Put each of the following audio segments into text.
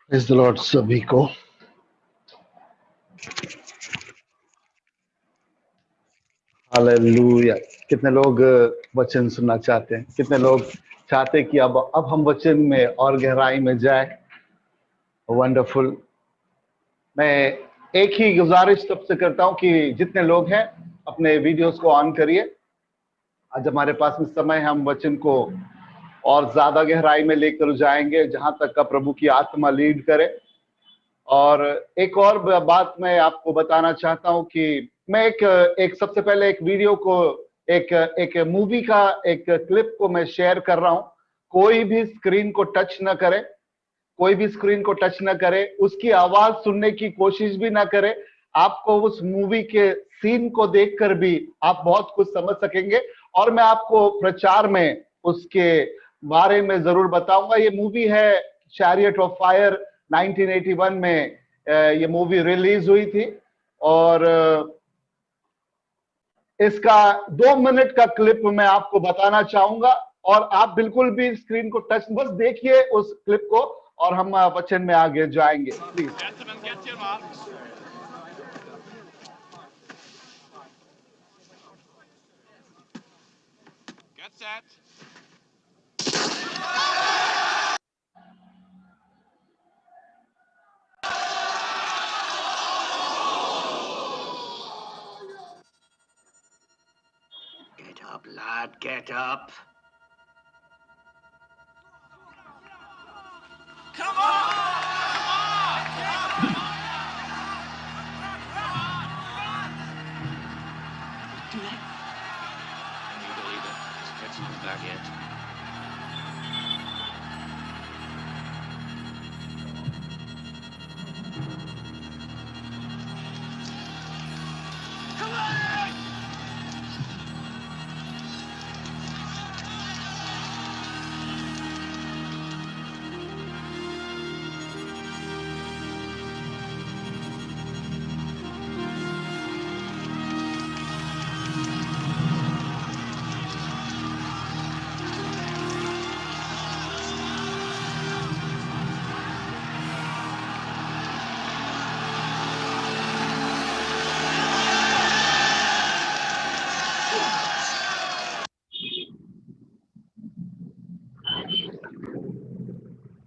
Praise the Lord सभी को। Hallelujah. कितने लोग वचन सुनना चाहते हैं? कितने लोग चाहते हैं कि अब हम वचन में और गहराई में जाए? वंडरफुल। मैं एक ही गुजारिश सबसे करता हूं कि जितने लोग हैं अपने वीडियोस को ऑन करिए। आज हमारे पास में समय है, हम वचन को और ज्यादा गहराई में लेकर जाएंगे जहां तक का प्रभु की आत्मा लीड करे। और एक और बात मैं आपको बताना चाहता हूं कि मैं एक सबसे पहले एक वीडियो को एक एक मूवी का एक क्लिप को मैं शेयर कर रहा हूं। कोई भी स्क्रीन को टच न करे, कोई भी स्क्रीन को टच न करे, उसकी आवाज सुनने की कोशिश भी ना करे। आपको उस मूवी के सीन को देखकर भी आप बहुत कुछ समझ सकेंगे और मैं आपको प्रचार में उसके बारे में जरूर बताऊंगा। ये मूवी है चैरियट ऑफ फायर। 1981 में ये मूवी रिलीज हुई थी और इसका 2 मिनट का क्लिप मैं आपको बताना चाहूंगा और आप बिल्कुल भी स्क्रीन को टच, बस देखिए उस क्लिप को और हम वचन में आगे जाएंगे। Please. Get up, lad, get up. Come on! Can you believe it? Stetson not back yet. Come on!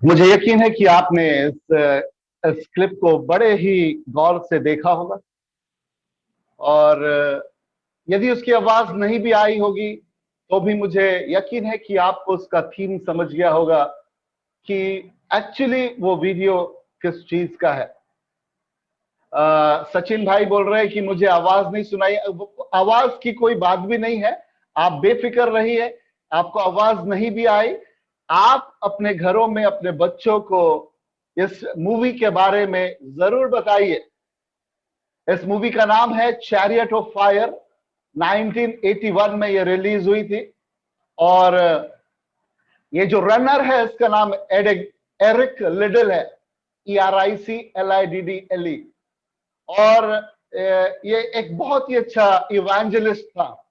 मुझे यकीन है कि आपने इस क्लिप को बड़े ही गौर से देखा होगा और यदि उसकी आवाज नहीं भी आई होगी तो भी मुझे यकीन है कि आपको उसका थीम समझ गया होगा कि एक्चुअली वो वीडियो किस चीज का है। सचिन भाई बोल रहे हैं कि मुझे आवाज नहीं सुनाई। आवाज की कोई बात भी नहीं है, आप बेफिक्र रहिए। आपको आवाज नहीं भी आई, आप अपने घरों में अपने बच्चों को इस मूवी के बारे में जरूर बताइए। इस मूवी का नाम है चैरियट ऑफ फायर। 1981 में ये रिलीज हुई थी और ये जो रनर है इसका नाम एरिक लिडल है। ERICLIDDLE। और ये एक बहुत ही अच्छा इवेंजलिस्ट था।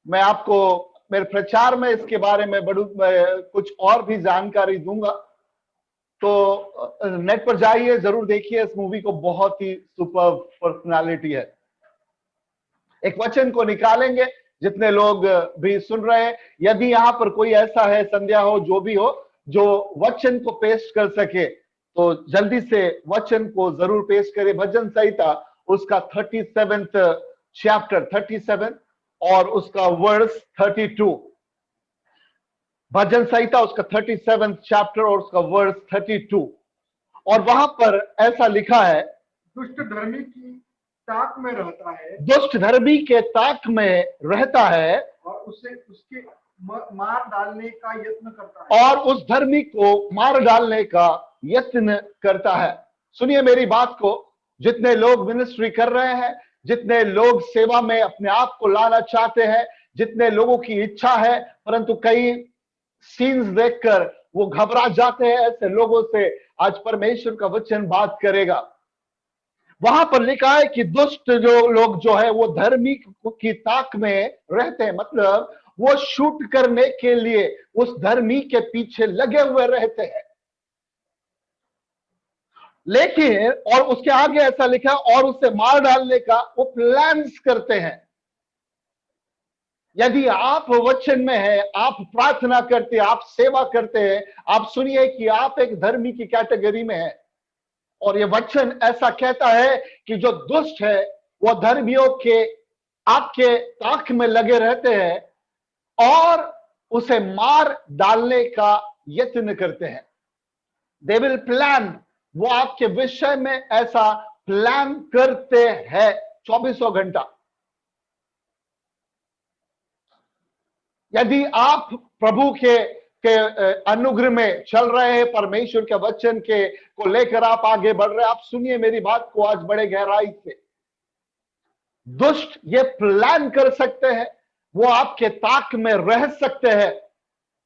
मैं आपको मेरे प्रचार में इसके बारे में कुछ और भी जानकारी दूंगा, तो नेट पर जाइए, जरूर देखिए इस मूवी को। बहुत ही सुपर पर्सनालिटी है। एक वचन को निकालेंगे जितने लोग भी सुन रहे हैं। यदि यहाँ पर कोई ऐसा है, संध्या हो, जो भी हो, जो वचन को पेश कर सके तो जल्दी से वचन को जरूर पेश करे। भजन संहिता उसका 37th चैप्टर 37 और उसका वर्स 32। भजन संहिता उसका 37th चैप्टर और उसका वर्स 32। और वहां पर ऐसा लिखा है, दुष्ट धर्मी की ताक में रहता है, दुष्ट धर्मी के ताक में रहता है और उसे उसके मार डालने का यत्न करता है, और उस धर्मी को मार डालने का यत्न करता है। सुनिए मेरी बात को। जितने लोग मिनिस्ट्री कर रहे हैं, जितने लोग सेवा में अपने आप को लाना चाहते हैं, जितने लोगों की इच्छा है परंतु कई सीन्स देखकर वो घबरा जाते हैं, ऐसे लोगों से आज परमेश्वर का वचन बात करेगा। वहां पर लिखा है कि दुष्ट जो लोग जो है वो धर्मी की ताक में रहते हैं, मतलब वो शूट करने के लिए उस धर्मी के पीछे लगे हुए रहते हैं। लेकिन और उसके आगे ऐसा लिखा और उसे मार डालने का वो प्लान्स करते हैं। यदि आप वचन में है, आप प्रार्थना करते हैं, आप सेवा करते हैं, आप सुनिए कि आप एक धर्मी की कैटेगरी में है और ये वचन ऐसा कहता है कि जो दुष्ट है वो धर्मियों के आपके ताक में लगे रहते हैं और उसे मार डालने का यत्न करते हैं। दे विल प्लान, वो आपके विषय में ऐसा प्लान करते हैं 24 घंटा। यदि आप प्रभु के अनुग्रह में चल रहे हैं, परमेश्वर के वचन के को लेकर आप आगे बढ़ रहे हैं, आप सुनिए मेरी बात को आज बड़े गहराई से। दुष्ट ये प्लान कर सकते हैं, वो आपके ताक में रह सकते हैं,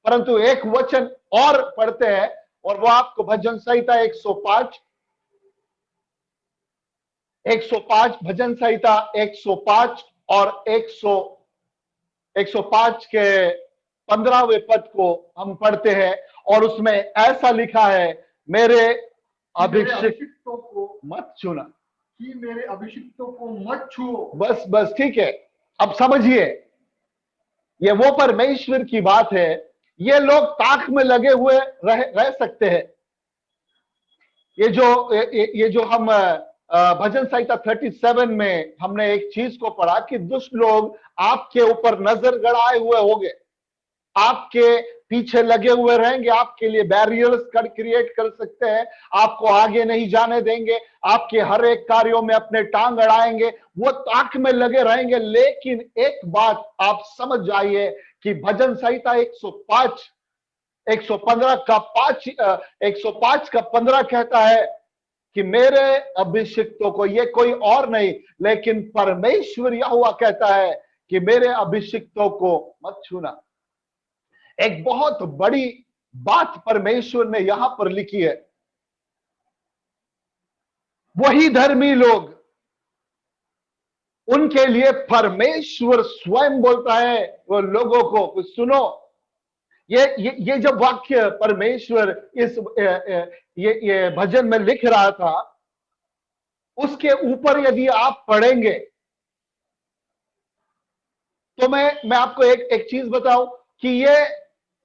परंतु एक वचन और पढ़ते हैं और वो आपको भजन संहिता 105 भजन संहिता 105 और 105 के 15वें पद को हम पढ़ते हैं और उसमें ऐसा लिखा है, मेरे अभिषिक्तों को मत छूना, कि मेरे अभिषिक्तों को मत छुओ। बस ठीक है। अब समझिए, ये वो परमेश्वर की बात है। ये लोग ताक में लगे हुए रह सकते हैं। ये जो हम भजन संहिता 37 में हमने एक चीज को पढ़ा कि दुष्ट लोग आपके ऊपर नजर गड़ाए हुए होंगे, आपके पीछे लगे हुए रहेंगे, आपके लिए बैरियर्स क्रिएट कर सकते हैं, आपको आगे नहीं जाने देंगे, आपके हर एक कार्यों में अपने टांग अड़ाएंगे, वो ताक में लगे रहेंगे। लेकिन एक बात आप समझ जाइए कि भजन संहिता 105 का 15 कहता है कि मेरे अभिषिक्तों को, ये कोई और नहीं लेकिन परमेश्वर यहोवा कहता है कि मेरे अभिषिक्तों को मत छूना। एक बहुत बड़ी बात परमेश्वर ने यहां पर लिखी है। वही धर्मी लोग, उनके लिए परमेश्वर स्वयं बोलता है वो लोगों को, कुछ सुनो। ये जब वाक्य परमेश्वर इस ये भजन में लिख रहा था, उसके ऊपर यदि आप पढ़ेंगे तो मैं आपको एक चीज बताऊं कि ये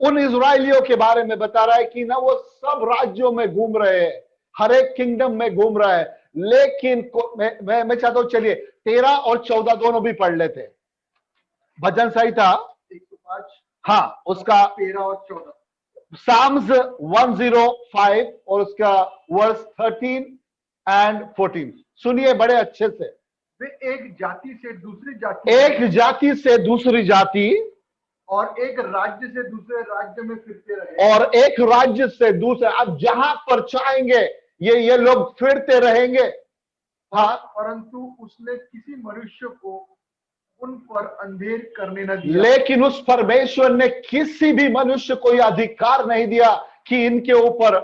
उन इजराइलियों के बारे में बता रहा है कि ना वो सब राज्यों में घूम रहे हैं, हर एक किंगडम में घूम रहा है। लेकिन मैं चाहता हूं, चलिए 13 और 14 दोनों भी पढ़ लेते। भजन संहिता 105, हाँ, उसका 13 और 14, Psalms 105 और उसका वर्स 13 एंड 14 सुनिए बड़े अच्छे से। वे एक जाति से दूसरी जाति, एक जाति से दूसरी जाति और एक राज्य से दूसरे राज्य में फिरते रहे, और एक राज्य से दूसरे, अब जहां पर चाहेंगे ये लोग फिरते रहेंगे। हाँ, परंतु उसने किसी मनुष्य को उन पर अंधेर करने न दिया। लेकिन उस परमेश्वर ने किसी भी मनुष्य को यह अधिकार नहीं दिया कि इनके ऊपर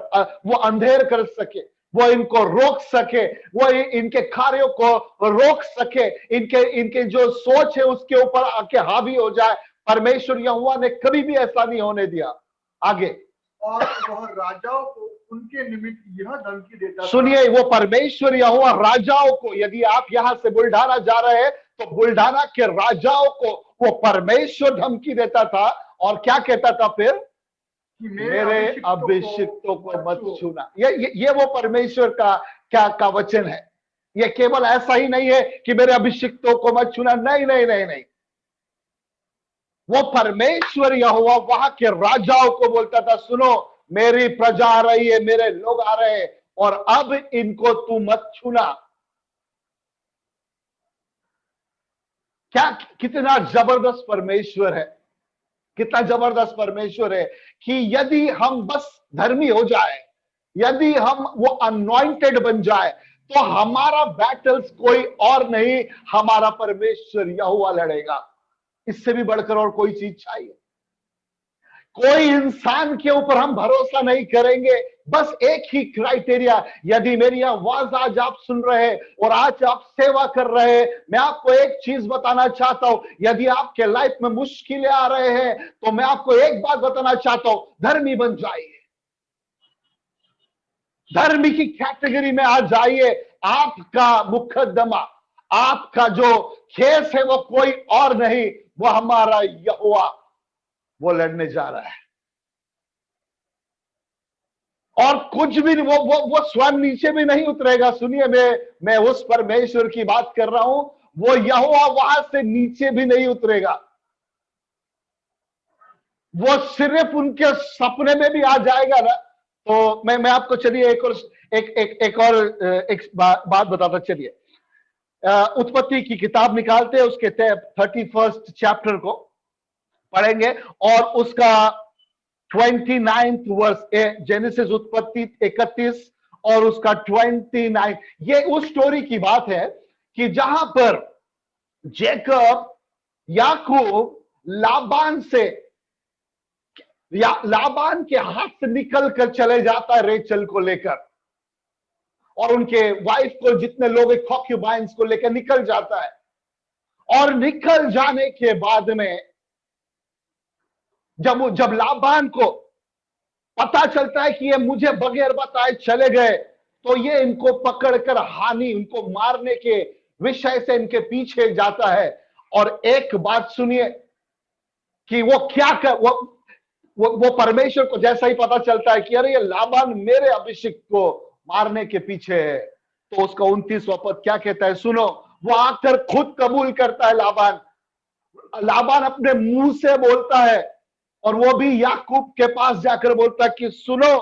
वो अंधेर कर सके, वो इनको रोक सके, वो इनके कार्यों को रोक सके, इनके जो सोच है उसके ऊपर आके हावी हो जाए। परमेश्वर यहोवा ने कभी भी ऐसा नहीं होने दिया। आगे, और वह राजाओं को उनके निमित्त यह धमकी देता। सुनिए, वो परमेश्वर यहोवा राजाओं को, यदि आप यहां से बुल्ढाना जा रहे हैं तो बुल्ढाना के राजाओं को वो परमेश्वर धमकी देता था और क्या कहता था फिर कि मेरे अभिषिक्तों को मत छूना। ये वो परमेश्वर का वचन है। ये केवल ऐसा ही नहीं है कि मेरे अभिषिक्तों को मत छूना, नहीं नहीं नहीं नहीं, वो परमेश्वर यहोवा वहां के राजाओं को बोलता था, सुनो मेरी प्रजा आ रही है, मेरे लोग आ रहे हैं और अब इनको तू मत छूना। क्या कितना जबरदस्त परमेश्वर है, कितना जबरदस्त परमेश्वर है कि यदि हम बस धर्मी हो जाए, यदि हम वो अनॉइंटेड बन जाए तो हमारा बैटल्स कोई और नहीं, हमारा परमेश्वर यहोवा लड़ेगा। इससे भी बढ़कर और कोई चीज चाहिए? कोई इंसान के ऊपर हम भरोसा नहीं करेंगे। बस एक ही क्राइटेरिया, यदि मेरी आवाज आज आप सुन रहे हैं और आज आप सेवा कर रहे हैं, मैं आपको एक चीज बताना चाहता हूं, यदि आपके लाइफ में मुश्किलें आ रहे हैं तो मैं आपको एक बात बताना चाहता हूं, धर्मी बन जाइए। धर्मी की कैटेगरी में आ जाइए। आपका मुकदमा, आपका जो केस है वो कोई और नहीं, वो हमारा यहोवा वो लड़ने जा रहा है। और कुछ भी वो स्वयं नीचे भी नहीं उतरेगा। सुनिए, मैं उस परमेश्वर की बात कर रहा हूं, वो यहोवा वहां से नीचे भी नहीं उतरेगा। वो सिर्फ उनके सपने में भी आ जाएगा ना। तो मैं आपको चलिए एक बात बताता। चलिए उत्पत्ति की किताब निकालते हैं, उसके 31st चैप्टर को पढ़ेंगे और उसका 29th वर्स, जेनेसिस उत्पत्ति 31 और उसका 29। ये उस स्टोरी की बात है कि जहां पर जेकब याकूब लाबान के हाथ से निकल कर चले जाता है रेचल को लेकर, और उनके वाइफ को, जितने लोग कॉन्क्यूबाइंस को लेकर निकल जाता है। और निकल जाने के बाद में जब लाबान को पता चलता है कि ये मुझे बगैर बताए चले गए, तो ये इनको पकड़कर हानि, इनको मारने के विषय से इनके पीछे जाता है। और एक बात सुनिए कि वो क्या कर, वो परमेश्वर को जैसा ही पता चलता है कि अरे ये लाबान मेरे अभिषेक को मारने के पीछे है, तो उसका 29वां पद क्या कहता है, सुनो। वो आकर खुद कबूल करता है। लाबान अपने मुंह से बोलता है, और वो भी याकूब के पास जाकर बोलता है कि सुनो,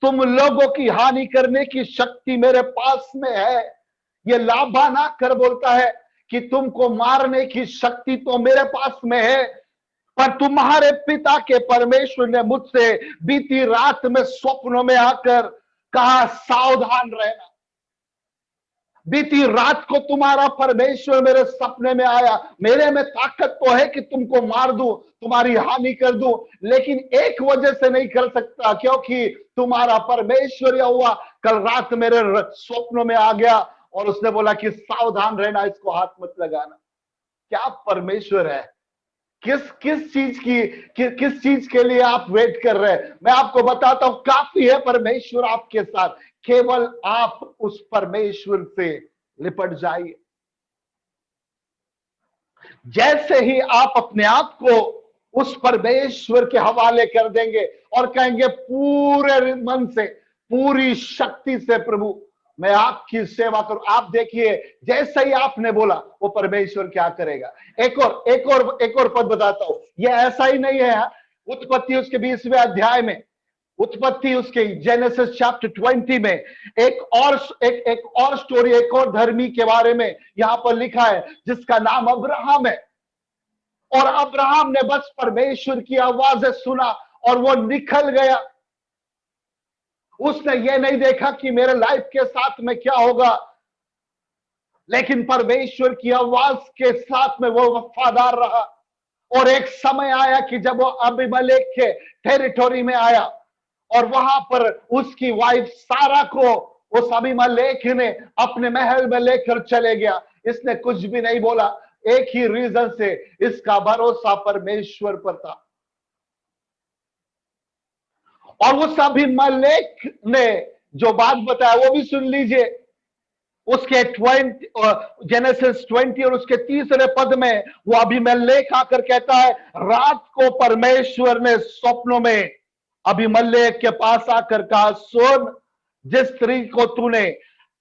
तुम लोगों की हानि करने की शक्ति मेरे पास में है। ये लाबान आकर बोलता है कि तुमको मारने की शक्ति तो मेरे पास में है, पर तुम्हारे पिता के परमेश्वर ने मुझसे बीती रात में स्वप्नों में आकर कहा, सावधान रहना। बीती रात को तुम्हारा परमेश्वर मेरे सपने में आया। मेरे में ताकत तो है कि तुमको मार दूं, तुम्हारी हानि कर दूं, लेकिन एक वजह से नहीं कर सकता, क्योंकि तुम्हारा परमेश्वर यहोवा कल रात मेरे स्वप्नों में आ गया और उसने बोला कि सावधान रहना, इसको हाथ मत लगाना। क्या परमेश्वर है! किस चीज के लिए आप वेट कर रहे हैं? मैं आपको बताता हूं, काफी है परमेश्वर आपके साथ। केवल आप उस परमेश्वर से लिपट जाइए। जैसे ही आप अपने आप को उस परमेश्वर के हवाले कर देंगे और कहेंगे पूरे मन से, पूरी शक्ति से, प्रभु मैं आपकी सेवा करूं, आप देखिए जैसे ही आपने बोला वो परमेश्वर क्या करेगा। एक और पद बताता हूं। ये ऐसा ही नहीं है। उत्पत्ति उसके 20वें अध्याय में, उत्पत्ति उसके जेनेसिस चैप्टर 20 में एक और स्टोरी, एक और धर्मी के बारे में यहां पर लिखा है, जिसका नाम अब्राहम है। और अब्राहम ने बस परमेश्वर की आवाज सुना और वो निकल गया। उसने ये नहीं देखा कि मेरे लाइफ के साथ में क्या होगा, लेकिन परमेश्वर की आवाज के साथ में वो वफादार रहा। और एक समय आया कि जब वो अबीमेलेक के टेरिटोरी में आया और वहां पर उसकी वाइफ सारा को उस अबीमेलेक ने अपने महल में लेकर चले गया। इसने कुछ भी नहीं बोला, एक ही रीजन से, इसका भरोसा परमेश्वर पर था। और उस अबीमेलेक ने जो बात बताया वो भी सुन लीजिए। उसके जेनेसिस 20 और उसके 30 पद में वो अबीमेलेक आकर कहता है, रात को परमेश्वर ने स्वप्नों में अबीमेलेक के पास आकर कहा, सुन, जिस स्त्री को तूने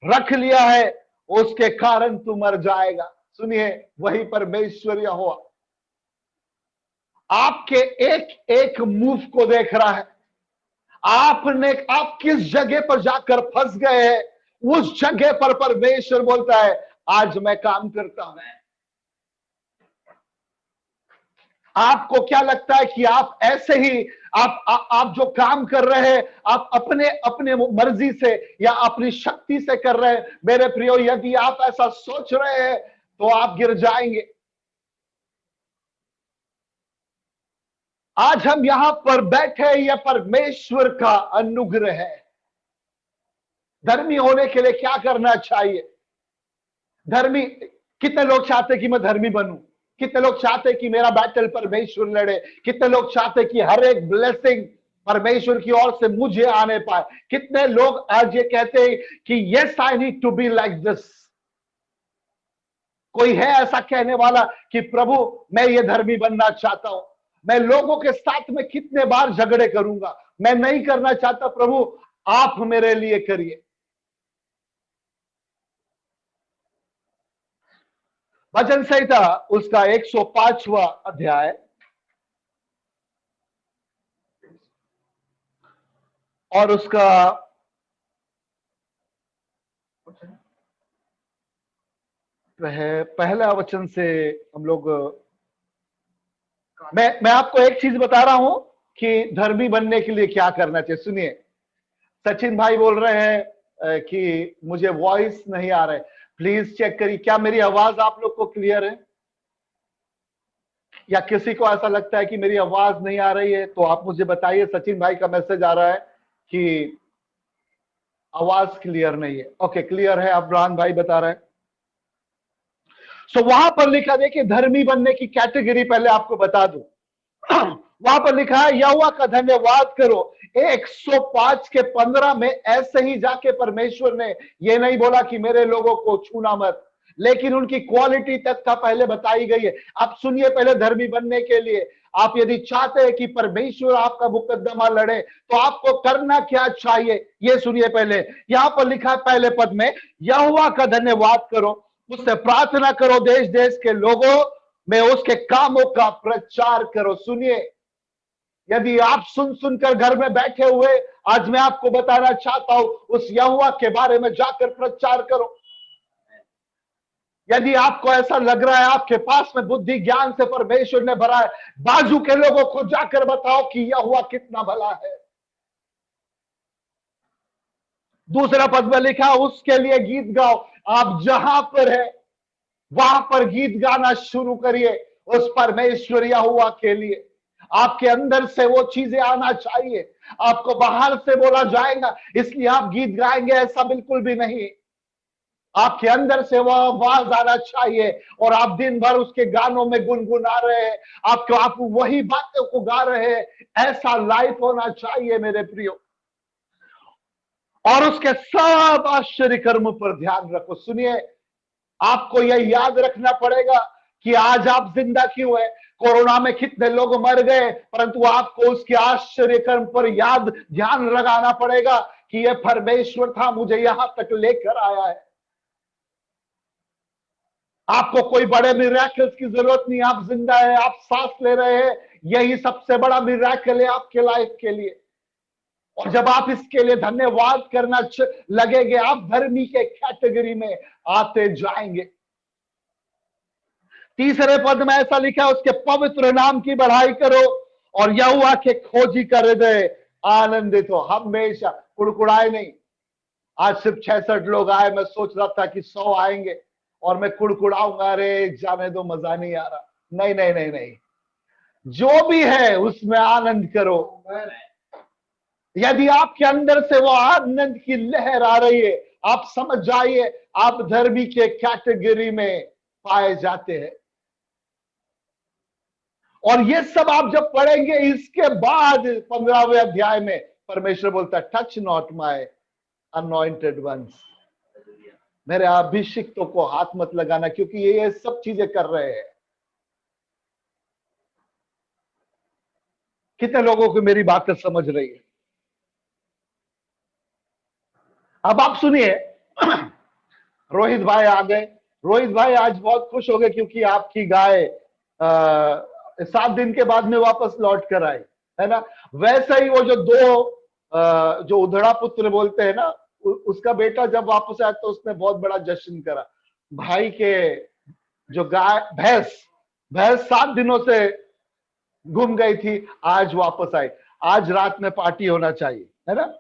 रख लिया है उसके कारण तू मर जाएगा। सुनिए, वही परमेश्वर यहोवा आपके एक एक मूव को देख रहा है। आप किस जगह पर जाकर फंस गए हैं, उस जगह पर परमेश्वर बोलता है, आज मैं काम करता हूं। आपको क्या लगता है कि आप ऐसे ही आप जो काम कर रहे हैं, आप अपने मर्जी से या अपनी शक्ति से कर रहे हैं? मेरे प्रियो, यदि आप ऐसा सोच रहे हैं तो आप गिर जाएंगे। आज हम यहां पर बैठे, यह परमेश्वर का अनुग्रह है। धर्मी होने के लिए क्या करना चाहिए? धर्मी, कितने लोग चाहते कि मैं धर्मी बनूं? कितने लोग चाहते कि मेरा बैटल परमेश्वर लड़े? कितने लोग चाहते कि हर एक ब्लेसिंग परमेश्वर की ओर से मुझे आने पाए। कितने लोग आज ये कहते हैं कि yes I need to be like this. कोई है ऐसा कहने वाला कि प्रभु मैं ये धर्मी बनना चाहता हूं, मैं लोगों के साथ में कितने बार झगड़े करूंगा, मैं नहीं करना चाहता, प्रभु आप मेरे लिए करिए। वचन संहिता उसका 105वां अध्याय और उसका पहला वचन से हम लोग, मैं आपको एक चीज बता रहा हूं कि धर्मी बनने के लिए क्या करना चाहिए। सुनिए, सचिन भाई बोल रहे हैं कि मुझे वॉइस नहीं आ रहा है। प्लीज चेक करिए, क्या मेरी आवाज आप लोग को क्लियर है, या किसी को ऐसा लगता है कि मेरी आवाज नहीं आ रही है तो आप मुझे बताइए। सचिन भाई का मैसेज आ रहा है कि आवाज क्लियर नहीं है। ओके, क्लियर है, अब्राहम भाई बता रहे हैं। सो वहां पर लिखा, देखिए धर्मी बनने की कैटेगरी पहले आपको बता दूं। वहां पर लिखा है यहोवा का धन्यवाद करो। 105 के 15 में ऐसे ही जाके परमेश्वर ने ये नहीं बोला कि मेरे लोगों को छूना मत, लेकिन उनकी क्वालिटी तक का पहले बताई गई है। आप सुनिए, पहले धर्मी बनने के लिए आप यदि चाहते हैं कि परमेश्वर आपका मुकद्दमा लड़े तो आपको करना क्या चाहिए, ये सुनिए। पहले यहां पर लिखा है पहले पद में, यहोवा का धन्यवाद करो, उससे प्रार्थना करो, देश देश के लोगों में उसके कामों का प्रचार करो। सुनिए, यदि आप सुन सुनकर घर में बैठे हुए, आज मैं आपको बताना चाहता हूं, उस यहोवा के बारे में जाकर प्रचार करो। यदि आपको ऐसा लग रहा है आपके पास में बुद्धि ज्ञान से परमेश्वर ने भरा है, बाजू के लोगों को जाकर बताओ कि यहोवा कितना भला है। दूसरा पद में लिखा, उसके लिए गीत गाओ। आप जहां पर है वहां पर गीत गाना शुरू करिए उस परमेश्वर यहोवा के लिए। आपके अंदर से वो चीजें आना चाहिए, आपको बाहर से बोला जाएगा इसलिए आप गीत गाएंगे, ऐसा बिल्कुल भी नहीं। आपके अंदर से वह आवाज आना चाहिए और आप दिन भर उसके गानों में गुनगुना रहे हैं, आपको आप वही बातों को गा रहे हैं। ऐसा लाइफ होना चाहिए मेरे प्रियो। और उसके सब आश्चर्य कर्म पर ध्यान रखो। सुनिए, आपको यह याद रखना पड़ेगा कि आज आप जिंदा क्यों है। कोरोना में कितने लोग मर गए, परंतु आपको उसके आश्चर्य कर्म पर याद ध्यान लगाना पड़ेगा कि यह परमेश्वर था, मुझे यहां तक लेकर आया है। आपको कोई बड़े मिराकल्स की जरूरत नहीं, आप जिंदा है, आप सांस ले रहे हैं, यही सबसे बड़ा मिराकल है आपके लाइफ के लिए। और जब आप इसके लिए धन्यवाद करना लगेंगे, आप धर्मी के कैटेगरी में आते जाएंगे। तीसरे पद में ऐसा लिखा है, उसके पवित्र नाम की बढ़ाई करो और यहोवा के खोजी का हृदय आनंदित हो। हमेशा कुड़कुड़ाए नहीं। आज सिर्फ 66 लोग आए, मैं सोच रहा था कि 100 आएंगे और मैं कुड़कुड़ाऊंगा, अरे जाने दो, मजा नहीं आ रहा। नहीं नहीं नहीं नहीं, जो भी है उसमें आनंद करो। यदि आपके अंदर से वो आनंद की लहर आ रही है, आप समझ जाइए आप धर्मी के कैटेगरी में पाए जाते हैं। और ये सब आप जब पढ़ेंगे, इसके बाद 15वें अध्याय में परमेश्वर बोलता है, touch not my anointed once, मेरे अभिषिक्तों को हाथ मत लगाना, क्योंकि ये सब चीजें कर रहे हैं। कितने लोगों को मेरी बातें समझ रही है? अब आप सुनिए, रोहित भाई आ गए। रोहित भाई आज बहुत खुश हो गए क्योंकि आपकी गाय 7 दिन के बाद में वापस लौट कर आई, है ना। वैसे ही वो जो जो उधड़ा पुत्र बोलते हैं ना, उसका बेटा जब वापस आया तो उसने बहुत बड़ा जश्न करा। भाई के जो गाय भैंस 7 दिनों से गुम गई थी, आज वापस आई। आज रात में पार्टी होना चाहिए, है ना।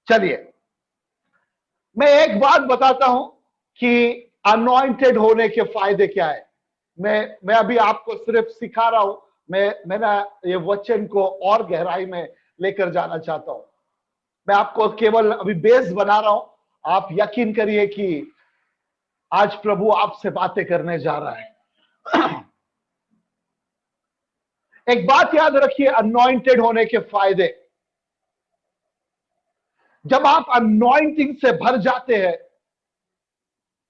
चलिए, मैं एक बात बताता हूं कि अनॉइंटेड होने के फायदे क्या है। मैं अभी आपको सिर्फ सिखा रहा हूं। मैं ना ये वचन को और गहराई में लेकर जाना चाहता हूं। मैं आपको केवल अभी बेस बना रहा हूं। आप यकीन करिए कि आज प्रभु आपसे बातें करने जा रहा है। एक बात याद रखिए, अनॉइंटेड होने के फायदे। जब आप अनॉइंटिंग से भर जाते हैं,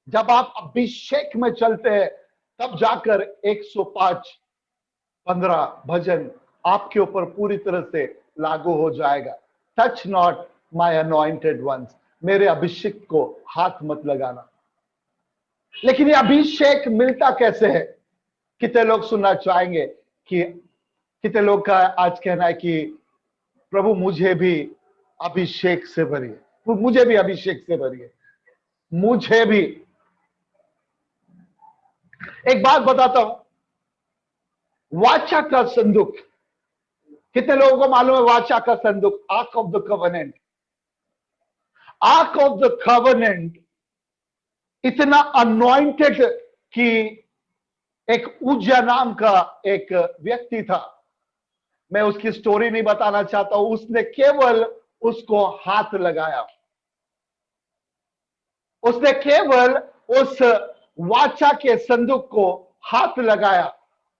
जब आप अभिषेक में चलते हैं, तब जाकर 105 15 भजन आपके ऊपर पूरी तरह से लागू हो जाएगा। Touch not my anointed once, मेरे अभिषेक को हाथ मत लगाना। लेकिन ये अभिषेक मिलता कैसे है? कितने लोग सुनना चाहेंगे कि कितने लोग का आज कहना है कि प्रभु मुझे भी अभिषेक से भरिए, मुझे भी अभिषेक से भरिए, मुझे भी। एक बात बताता हूं, वाचा का संदूक, कितने लोगों को मालूम है वाचा का संदूक? Arc of the covenant. Arc of the covenant इतना अनॉइंटेड कि एक उज्जा नाम का एक व्यक्ति था, मैं उसकी स्टोरी नहीं बताना चाहता हूं, उसने केवल उसको हाथ लगाया, उसने केवल उस वाचा के संदूक को हाथ लगाया।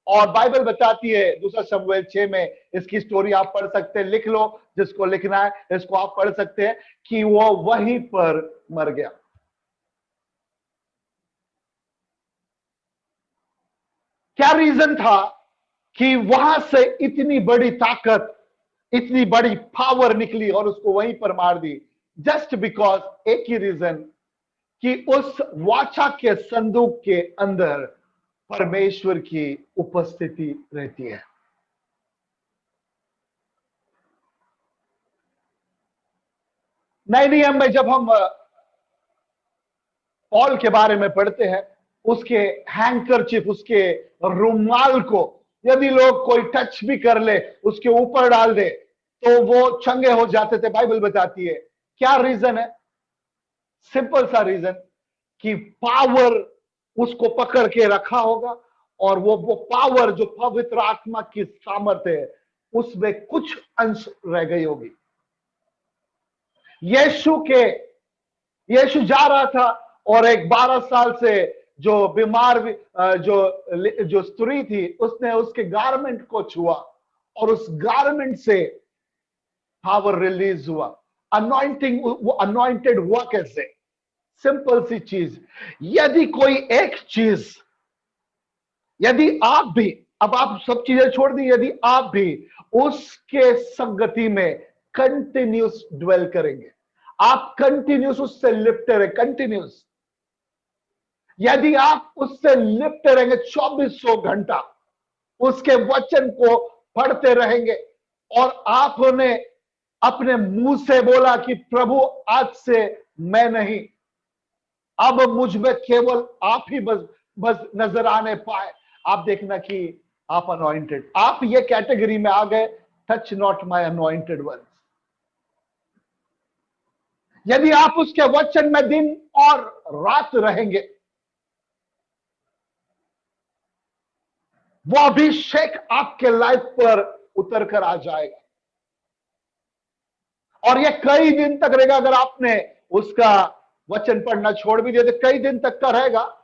और बाइबल बताती है 2 शमूएल 6 में, इसकी स्टोरी आप पढ़ सकते हैं, लिख लो जिसको लिखना है, इसको आप पढ़ सकते हैं, कि वो वहीं पर मर गया। क्या रीजन था कि वहां से इतनी बड़ी ताकत, इतनी बड़ी पावर निकली और उसको वहीं पर मार दी? जस्ट बिकॉज, एक ही रीजन, कि उस वाचा के संदूक के अंदर परमेश्वर की उपस्थिति रहती है। नए नियम में जब हम पॉल के बारे में पढ़ते हैं, उसके हैंकरचिप, उसके रुमाल को यदि लोग कोई टच भी कर ले, उसके ऊपर डाल दे, तो वो चंगे हो जाते थे, बाइबल बताती है। क्या रीजन है? सिंपल सा रीजन, कि पावर उसको पकड़ के रखा होगा, और वो पावर जो पवित्र आत्मा की सामर्थ्य है, उसमें कुछ अंश रह गई होगी। यीशु जा रहा था, और एक 12 साल से जो बीमार, जो स्त्री थी, उसने उसके गारमेंट को छुआ, और उस गारमेंट से पावर रिलीज हुआ। अनॉइंटिंग, वो अनॉइंटेड हुआ कैसे? सिंपल सी चीज, यदि कोई एक चीज, यदि आप भी, अब आप सब चीजें छोड़ दी, यदि आप भी उसके संगति में कंटिन्यूस ड्वेल करेंगे, आप कंटिन्यूस उससे लिपटे रहे, कंटिन्यूस, यदि आप उससे लिपटे रहेंगे 2400 घंटा, उसके वचन को पढ़ते रहेंगे, और आपने अपने मुंह से बोला कि प्रभु आज से मैं नहीं, अब मुझ में केवल आप ही बस नजर आने पाए, आप देखना कि आप अनॉइंटेड, आप ये कैटेगरी में आ गए, touch not my anointed once. यदि आप उसके वचन में दिन और रात रहेंगे, वो अभिषेक आपके लाइफ पर उतर कर आ जाएगा, और ये कई दिन तक रहेगा। अगर आपने उसका वचन पढ़ना छोड़ भी दिया तो कई दिन तक का रहेगा,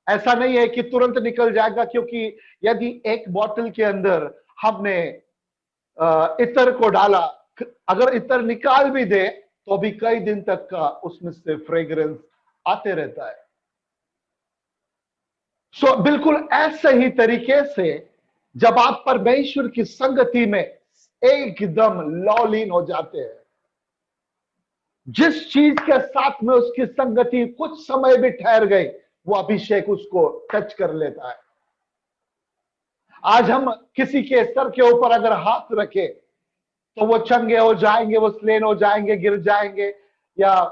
ऐसा नहीं है कि तुरंत निकल जाएगा, क्योंकि यदि एक बोतल के अंदर हमने इत्र को डाला, अगर इत्र निकाल भी दे तो भी कई दिन तक का उसमें से फ्रेग्रेंस आते रहता है। सो बिल्कुल ऐसे ही तरीके से जब आप परमेश्वर की संगति में एकदम लौलीन हो जाते हैं, जिस चीज के साथ में उसकी संगति कुछ समय भी ठहर गई, वो अभिषेक उसको टच कर लेता है। आज हम किसी के सर के ऊपर अगर हाथ रखे तो वो चंगे हो जाएंगे, वो स्लेन हो जाएंगे, गिर जाएंगे, या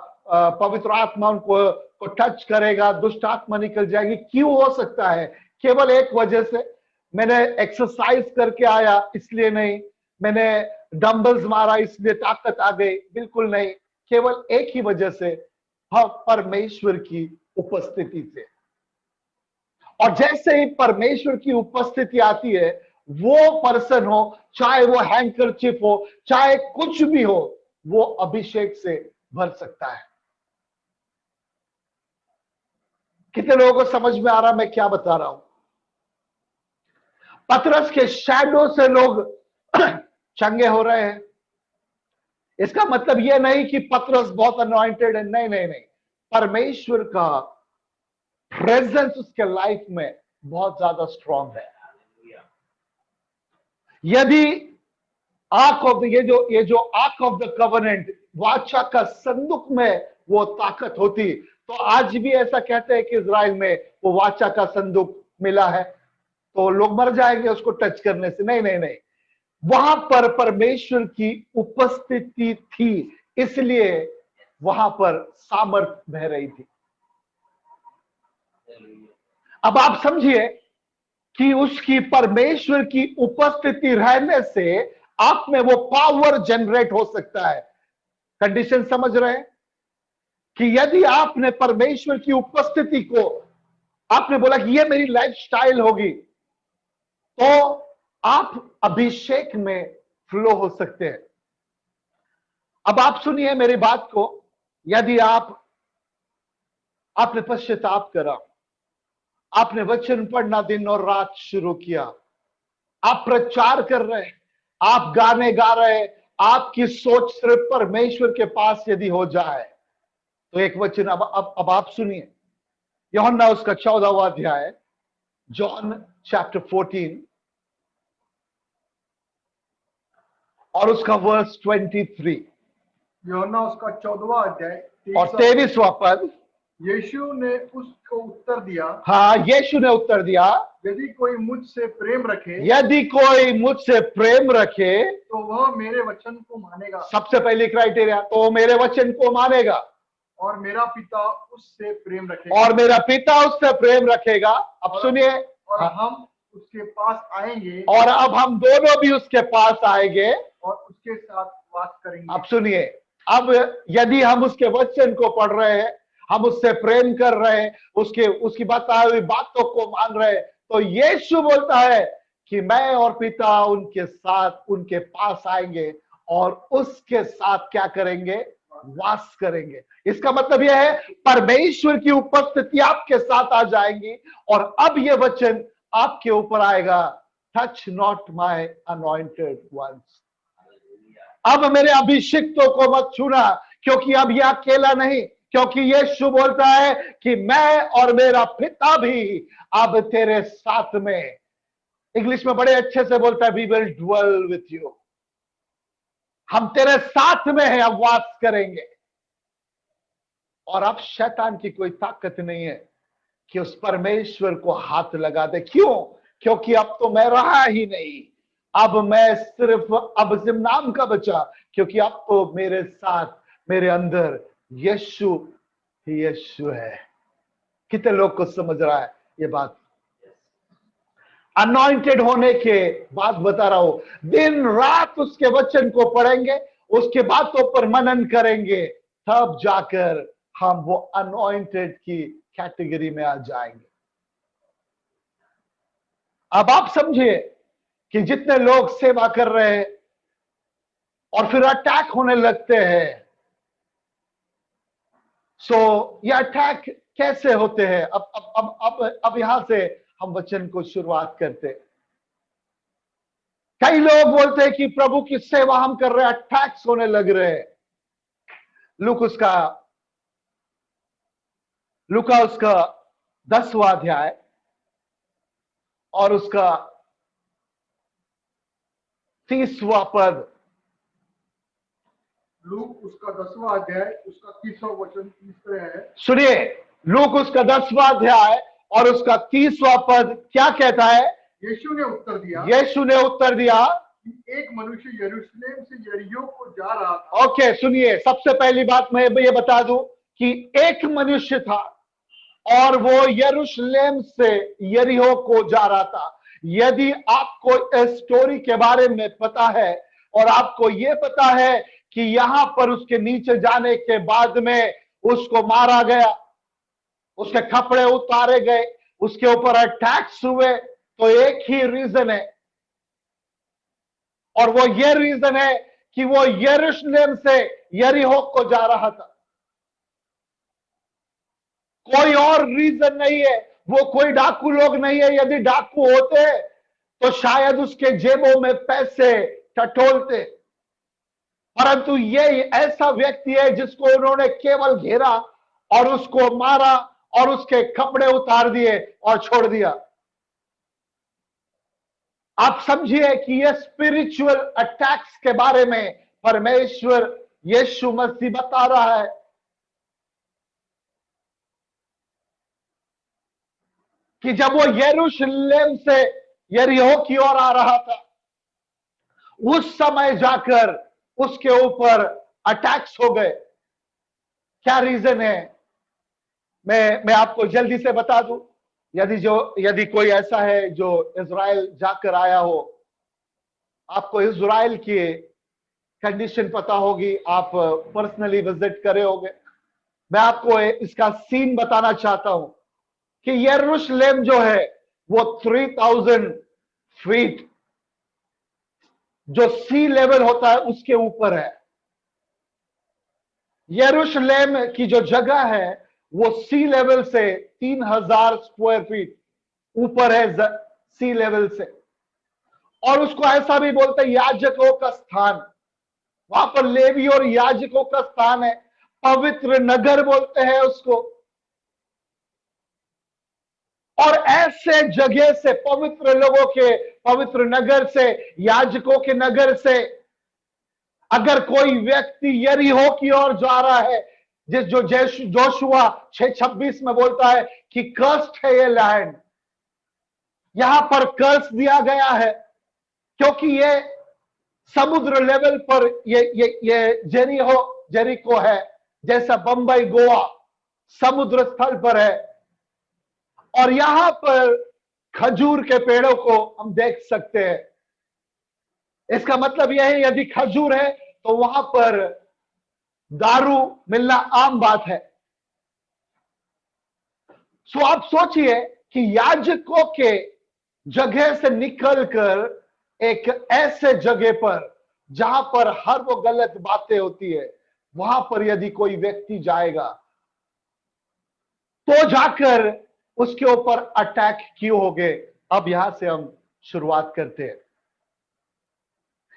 पवित्र आत्मा उनको टच करेगा, दुष्ट आत्मा निकल जाएगी। क्यों हो सकता है? केवल एक वजह से, मैंने एक्सरसाइज करके आया इसलिए नहीं, मैंने डंबल्स मारा इसलिए ताकत आ गई, बिल्कुल नहीं, केवल एक ही वजह से, परमेश्वर की उपस्थिति से। और जैसे ही परमेश्वर की उपस्थिति आती है, वो पर्सन हो, चाहे वो हैंकरचिप हो, चाहे कुछ भी हो, वो अभिषेक से भर सकता है। कितने लोगों को समझ में आ रहा मैं क्या बता रहा हूं? पतरस के शैडो से लोग चंगे हो रहे हैं। इसका मतलब यह नहीं कि पतरस बहुत अनॉइंटेड है, नहीं नहीं नहीं। परमेश्वर का प्रेजेंस उसके लाइफ में बहुत ज्यादा स्ट्रांग है। यदि आर्क ऑफ ये जो आर्क ऑफ द कवनेंट, वाचा का संदूक में वो ताकत होती, तो आज भी ऐसा कहते हैं कि इजराइल में वो वाचा का संदूक मिला है तो लोग मर जाएंगे उसको टच करने से। नहीं नहीं नहीं, वहां पर परमेश्वर की उपस्थिति थी, इसलिए वहां पर सामर्थ बह रही थी। अब आप समझिए कि उसकी परमेश्वर की उपस्थिति रहने से आप में वो पावर जनरेट हो सकता है। कंडीशन समझ रहे हैं कि यदि आपने परमेश्वर की उपस्थिति को, आपने बोला कि ये मेरी लाइफस्टाइल होगी, तो आप अभिषेक में फ्लो हो सकते हैं। अब आप सुनिए मेरी बात को, यदि आपने पश्चाताप करा, आपने वचन पढ़ना दिन और रात शुरू किया, आप प्रचार कर रहे हैं, आप गाने गा रहे हैं, आपकी सोच सिर्फ परमेश्वर के पास यदि हो जाए, तो एक वचन अब आप सुनिए, यूहन्ना उसका 14वां अध्याय, जॉन चैप्टर 14 और उसका वर्स 23 यूहन्ना उसका 14वां अध्याय और 23वां पद। यीशु ने उसको उत्तर दिया, हाँ, यीशु ने उत्तर दिया, यदि कोई मुझसे प्रेम रखे, यदि कोई मुझसे प्रेम रखे तो वह मेरे वचन को मानेगा, सबसे पहली क्राइटेरिया, तो मेरे वचन को मानेगा और मेरा पिता उससे प्रेम रखेगा, और मेरा पिता उससे प्रेम रखेगा। अब सुनिए, और हम उसके पास आएंगे, और अब हम दोनों भी उसके पास आएंगे और उसके साथ वास करेंगे। अब सुनिए, अब यदि हम उसके वचन को पढ़ रहे हैं, हम उससे प्रेम कर रहे हैं, उसकी बताई हुई बातों को मान रहे हैं, तो यीशु बोलता है कि मैं और पिता उनके साथ उनके पास आएंगे और उसके साथ क्या करेंगे, वास करेंगे। इसका मतलब यह है परमेश्वर की उपस्थिति आपके साथ आ जाएंगी और अब यह वचन आपके ऊपर आएगा, touch not my anointed once. अब मेरे अभिषिक्तों को मत छूना, क्योंकि अब यह अकेला नहीं, क्योंकि यीशु बोलता है कि मैं और मेरा पिता भी अब तेरे साथ में, इंग्लिश में बड़े अच्छे से बोलता है, we will dwell with you, हम तेरे साथ में हैं, अब वास करेंगे। और अब शैतान की कोई ताकत नहीं है कि उस परमेश्वर को हाथ लगा दे। क्यों? क्योंकि अब तो मैं रहा ही नहीं, अब मैं सिर्फ अब सिर्फ नाम का बचा, क्योंकि अब तो मेरे साथ मेरे अंदर यीशु ही यीशु है। कितने लोग को समझ रहा है ये बात? अनॉइंटेड होने के बाद बता रहा हूं, दिन रात उसके वचन को पढ़ेंगे, उसके बातों पर मनन करेंगे, तब जाकर हम वो अनॉइंटेड की कैटेगरी में आ जाएंगे। अब आप समझिए कि जितने लोग सेवा कर रहे हैं और फिर अटैक होने लगते हैं, सो ये अटैक कैसे होते हैं? अब यहां से हम वचन को शुरुआत करते। कई लोग बोलते हैं कि प्रभु की सेवा हम कर रहे हैं, अटैक्स होने लग रहे हैं। लूका उसका 10वां अध्याय और उसका 30वां पद। लूक उसका 10वां अध्याय उसका 30वां वचन इस तरह है। सुनिए, लूक उसका 10वां अध्याय और उसका 30वां पद क्या कहता है? यीशु ने उत्तर दिया, यीशु ने उत्तर दिया, एक मनुष्य यरूशलेम से यरीहो को जा रहा था। ओके, सुनिए, सबसे पहली बात मैं ये बता दूं कि एक मनुष्य था और वो यरूशलेम से यरीहो को जा रहा था। यदि आपको इस स्टोरी के बारे में पता है और आपको ये पता है कि यहां पर उसके नीचे जाने के बाद में उसको मारा गया, उसके कपड़े उतारे गए, उसके ऊपर अटैक्स हुए, तो एक ही रीजन है, और वो ये रीजन है कि वो यरूशलेम से यरीहो को जा रहा था। कोई और रीजन नहीं है, वो कोई डाकू लोग नहीं है। यदि डाकू होते तो शायद उसके जेबों में पैसे टटोलते, परंतु ये ऐसा व्यक्ति है जिसको उन्होंने केवल घेरा और उसको मारा और उसके कपड़े उतार दिए और छोड़ दिया। आप समझिए कि ये स्पिरिचुअल अटैक्स के बारे में परमेश्वर यीशु मसीह बता रहा है। कि जब वो यरूशलेम से यरीहो की ओर आ रहा था, उस समय जाकर उसके ऊपर अटैक्स हो गए। क्या रीजन है? मैं आपको जल्दी से बता दूं। यदि कोई ऐसा है जो इज़राइल जाकर आया हो, आपको इज़राइल की कंडीशन पता होगी, आप पर्सनली विजिट करे होंगे। मैं आपको इसका सीन बताना चाहता हूं कि यरूशलेम जो है वो 3000 फीट जो सी लेवल होता है उसके ऊपर है। यरूशलेम की जो जगह है वो सी लेवल से 3000 स्क्वायर फीट ऊपर है सी लेवल से। और उसको ऐसा भी बोलते हैं याजकों का स्थान। वहां पर लेवी और याजकों का स्थान है, पवित्र नगर बोलते हैं उसको। और ऐसे जगह से, पवित्र लोगों के पवित्र नगर से, याजकों के नगर से अगर कोई व्यक्ति यरीहो की ओर जा रहा है, जिस जो जोशुआ 6:26 में बोलता है कि कर्स्ड है ये लैंड, यहां पर कर्स दिया गया है क्योंकि ये समुद्र लेवल पर ये जेरिको है, जैसा बंबई गोवा समुद्र स्थल पर है। और यहां पर खजूर के पेड़ों को हम देख सकते हैं। इसका मतलब यह है यदि खजूर है तो वहां पर दारू मिलना आम बात है। सो आप सोचिए कि याजकों के जगह से निकलकर एक ऐसे जगह पर जहां पर हर वो गलत बातें होती है, वहां पर यदि कोई व्यक्ति जाएगा तो जाकर उसके ऊपर अटैक क्यों हो गए। अब यहां से हम शुरुआत करते हैं।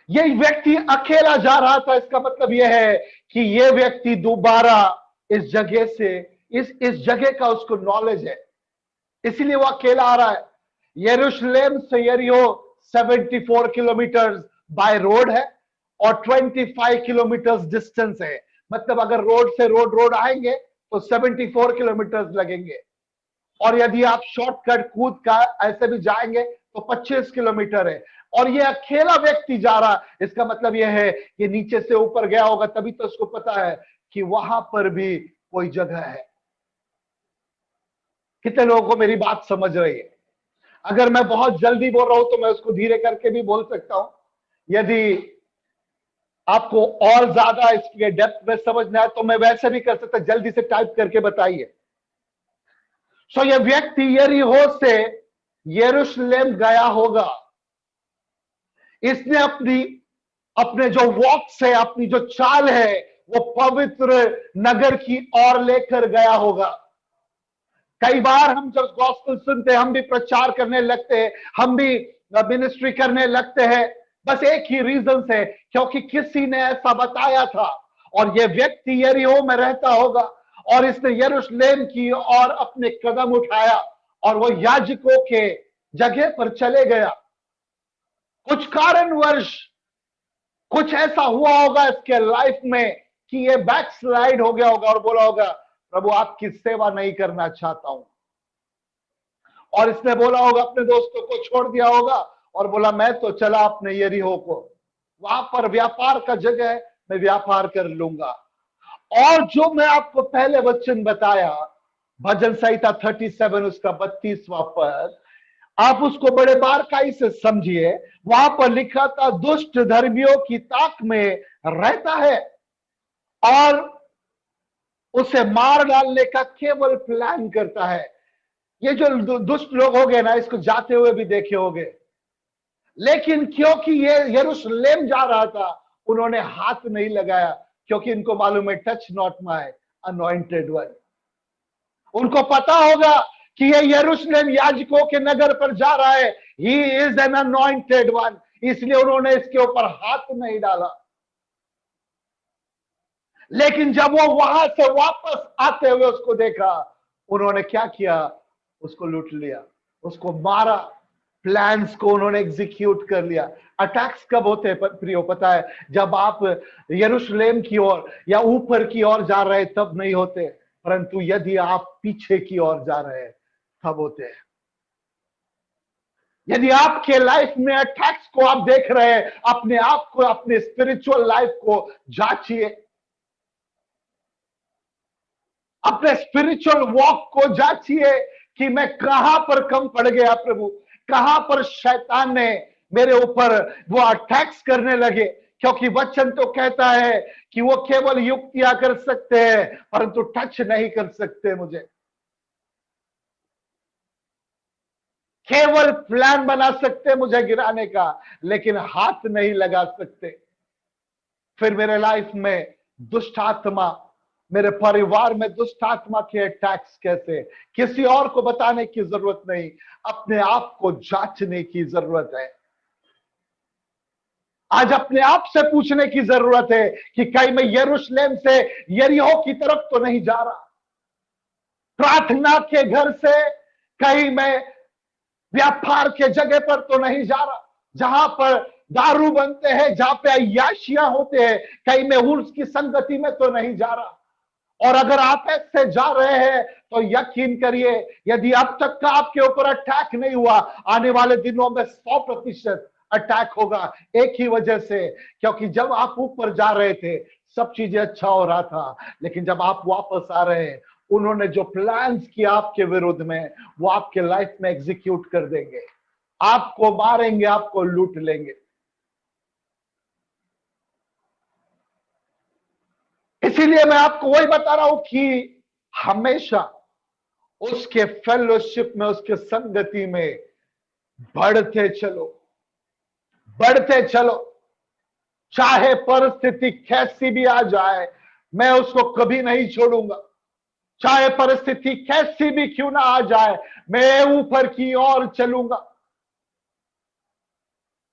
यह व्यक्ति अकेला जा रहा था, इसका मतलब यह है कि यह व्यक्ति दोबारा इस जगह से, इस जगह का उसको नॉलेज है, इसलिए वो अकेला आ रहा है। यरूशलेम से यरीहो 74 किलोमीटर बाय रोड है और 25 किलोमीटर डिस्टेंस है। मतलब अगर रोड से रोड आएंगे तो 74 किलोमीटर लगेंगे, और यदि आप शॉर्टकट कूद का ऐसे भी जाएंगे तो 25 किलोमीटर है। और ये अकेला व्यक्ति जा रहा, इसका मतलब यह है कि नीचे से ऊपर गया होगा, तभी तो उसको पता है कि वहां पर भी कोई जगह है। कितने लोगों को मेरी बात समझ रही है? अगर मैं बहुत जल्दी बोल रहा हूं तो मैं उसको धीरे करके भी बोल सकता हूं। यदि आपको और ज्यादा इसके डेप्थ में समझना है तो मैं वैसे भी कर सकता, जल्दी से टाइप करके बताइए। सो यह व्यक्ति यरीहो से यरूशलेम गया होगा। इसने अपने जो वॉक्स है, अपनी जो चाल है, वो पवित्र नगर की ओर लेकर गया होगा। कई बार हम जब गॉस्पेल सुनते हैं, हम भी प्रचार करने लगते हैं, हम भी मिनिस्ट्री करने लगते हैं, बस एक ही रीजन से, क्योंकि किसी ने ऐसा बताया था। और यह व्यक्ति यरीहो में रहता होगा और इसने यरूशलेम की ओर अपने कदम उठाया और वो याजकों के जगह पर चले गया। कुछ कारणवश कुछ ऐसा हुआ होगा इसके लाइफ में कि ये बैकस्लाइड हो गया होगा और बोला होगा, प्रभु आपकी सेवा नहीं करना चाहता हूं। और इसने बोला होगा, अपने दोस्तों को छोड़ दिया होगा और बोला मैं तो चला अपने यरीहो को, वहां पर व्यापार का जगह है, मैं व्यापार कर लूंगा। और जो मैं आपको पहले वचन बताया, भजन संहिता 37 उसका 32वां पद, आप उसको बड़े बारकाई से समझिए। वहां पर लिखा था, दुष्ट धर्मियों की ताक में रहता है और उसे मार डालने का केवल प्लान करता है। ये जो दुष्ट लोग हो गए ना, इसको जाते हुए भी देखे होंगे, लेकिन क्योंकि ये यरूशलेम जा रहा था, उन्होंने हाथ नहीं लगाया, क्योंकि इनको मालूम है, touch not my anointed one. उनको पता होगा कि ये यरूशलेम याजकों के नगर पर जा रहा है, he is an anointed one, इसलिए उन्होंने इसके ऊपर हाथ नहीं डाला। लेकिन जब वो वहां से वापस आते हुए उसको देखा, उन्होंने क्या किया? उसको लूट लिया, उसको मारा, प्लान्स को उन्होंने एग्जीक्यूट कर लिया। अटैक्स कब होते हैं प्रियो पता है? जब आप यरूशलेम की ओर या ऊपर की ओर जा रहे हैं तब नहीं होते, परंतु यदि आप पीछे की ओर जा रहे हैं तब होते हैं। यदि आपके लाइफ में अटैक्स को आप देख रहे हैं, अपने आप को, अपने स्पिरिचुअल लाइफ को जांचिए, अपने स्पिरिचुअल वॉक को जांचिए कि मैं कहां पर कम पड़ गया प्रभु, कहां पर शैतान ने मेरे ऊपर वो अटैक्स करने लगे। क्योंकि वचन तो कहता है कि वो केवल युक्तियां कर सकते हैं परंतु टच नहीं कर सकते मुझे, केवल प्लान बना सकते मुझे गिराने का, लेकिन हाथ नहीं लगा सकते। फिर मेरे लाइफ में दुष्ट आत्मा, मेरे परिवार में दुष्ट आत्मा के अटैक्स कैसे, किसी और को बताने की जरूरत नहीं, अपने आप को जांचने की जरूरत है। आज अपने आप से पूछने की जरूरत है कि कहीं मैं यरूशलेम से यरीहो की तरफ तो नहीं जा रहा, प्रार्थना के घर से कहीं मैं व्यापार के जगह पर तो नहीं जा रहा, जहां पर दारू बनते हैं, जहां पे अय्याशियां होते हैं, कहीं मैं उसकी संगति में तो नहीं जा रहा। और अगर आप ऐसे जा रहे हैं तो यकीन करिए, यदि अब तक का आपके ऊपर अटैक नहीं हुआ, आने वाले दिनों में 100% अटैक होगा। एक ही वजह से, क्योंकि जब आप ऊपर जा रहे थे सब चीजें अच्छा हो रहा था, लेकिन जब आप वापस आ रहे हैं, उन्होंने जो प्लान्स किया आपके विरुद्ध में, वो आपके लाइफ में एग्जीक्यूट कर देंगे, आपको मारेंगे, आपको लूट लेंगे। इसीलिए मैं आपको वही बता रहा हूं कि हमेशा उसके फेलोशिप में, उसके संगति में बढ़ते चलो, बढ़ते चलो। चाहे परिस्थिति कैसी भी आ जाए, मैं उसको कभी नहीं छोड़ूंगा। चाहे परिस्थिति कैसी भी क्यों ना आ जाए, मैं ऊपर की ओर चलूंगा।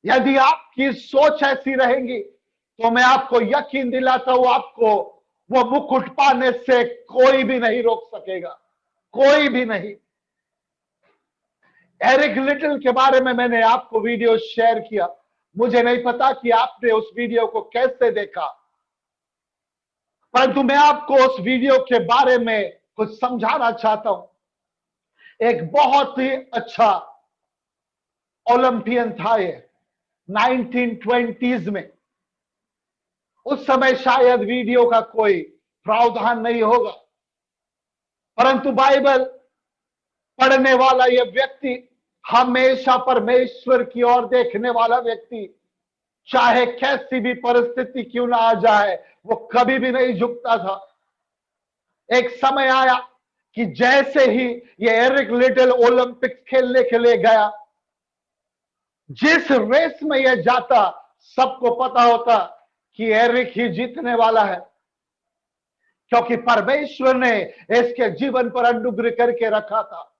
यदि आपकी सोच ऐसी रहेगी तो मैं आपको यकीन दिलाता हूं, आपको वो मुकुट पाने से कोई भी नहीं रोक सकेगा, कोई भी नहीं। एरिक लिटिल के बारे में मैंने आपको वीडियो शेयर किया, मुझे नहीं पता कि आपने उस वीडियो को कैसे देखा, परंतु मैं आपको उस वीडियो के बारे में कुछ समझाना चाहता हूं। एक बहुत ही अच्छा ओलंपियन था ये 1920s में। उस समय शायद वीडियो का कोई प्रावधान नहीं होगा, परंतु बाइबल पढ़ने वाला यह व्यक्ति, हमेशा परमेश्वर की ओर देखने वाला व्यक्ति, चाहे कैसी भी परिस्थिति क्यों ना आ जाए, वो कभी भी नहीं झुकता था। एक समय आया कि जैसे ही ये एरिक लिटिल ओलंपिक्स खेलने के लिए गया, जिस रेस में यह जाता सबको पता होता कि एरिक ही जीतने वाला है, क्योंकि परमेश्वर ने इसके जीवन पर अनुग्रह करके रखा था।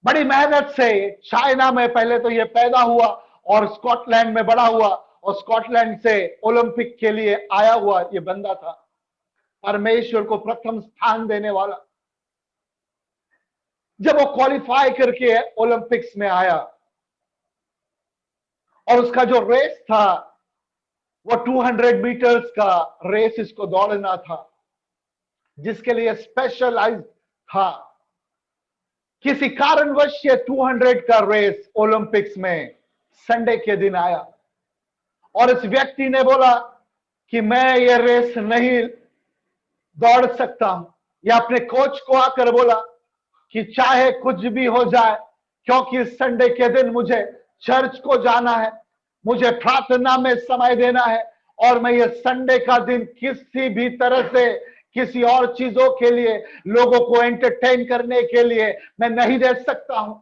बड़ी मेहनत से चाइना में पहले तो ये पैदा हुआ और स्कॉटलैंड में बड़ा हुआ, और स्कॉटलैंड से ओलंपिक के लिए आया हुआ ये बंदा था, परमेश्वर को प्रथम स्थान देने वाला। जब वो क्वालिफाई करके ओलंपिक्स में आया और उसका जो रेस था वो 200 मीटर्स का रेस इसको दौड़ना था, जिसके लिए स्पेशलाइज था। किसी कारणवश ये 200 का रेस ओलंपिक्स में संडे के दिन आया और इस व्यक्ति ने बोला कि मैं ये रेस नहीं दौड़ सकता हूं, या अपने कोच को आकर बोला कि चाहे कुछ भी हो जाए, क्योंकि संडे के दिन मुझे चर्च को जाना है, मुझे प्रार्थना में समय देना है, और मैं ये संडे का दिन किसी भी तरह से किसी और चीजों के लिए, लोगों को एंटरटेन करने के लिए मैं नहीं दे सकता हूं।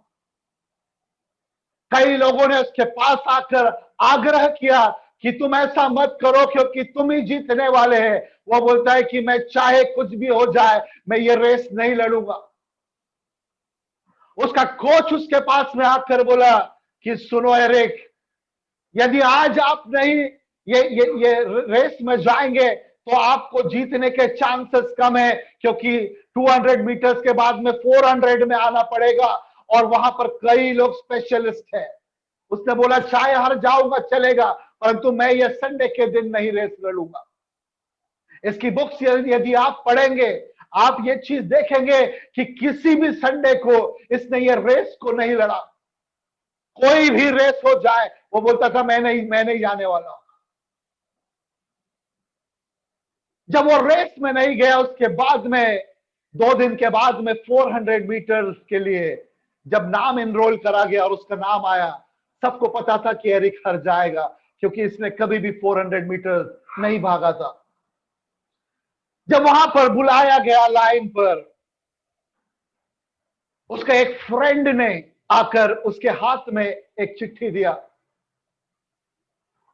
कई लोगों ने उसके पास आकर आग्रह किया कि तुम ऐसा मत करो क्योंकि तुम ही जीतने वाले हैं। वो बोलता है कि मैं चाहे कुछ भी हो जाए, मैं ये रेस नहीं लड़ूंगा। उसका कोच उसके पास में आकर बोला कि सुनो एरिक, यदि आज आप नहीं ये रेस में जाएंगे तो आपको जीतने के चांसेस कम है, क्योंकि 200 मीटर्स के बाद में 400 में आना पड़ेगा और वहां पर कई लोग स्पेशलिस्ट हैं। उसने बोला चाहे हार जाऊंगा चलेगा, परंतु मैं ये संडे के दिन नहीं रेस लड़ूंगा। इसकी बुक्स यदि आप पढ़ेंगे, आप ये चीज देखेंगे कि किसी भी संडे को इसने ये रेस को नहीं लड़ा। कोई भी रेस हो जाए वो बोलता था मैं नहीं जाने वाला। जब वो रेस में नहीं गया, उसके बाद में 2 दिन के बाद में 400 मीटर के लिए जब नाम इनरोल करा गया और उसका नाम आया, सबको पता था कि एरिक हार जाएगा, क्योंकि इसने कभी भी 400 मीटर नहीं भागा था। जब वहां पर बुलाया गया लाइन पर, उसके एक फ्रेंड ने आकर उसके हाथ में एक चिट्ठी दिया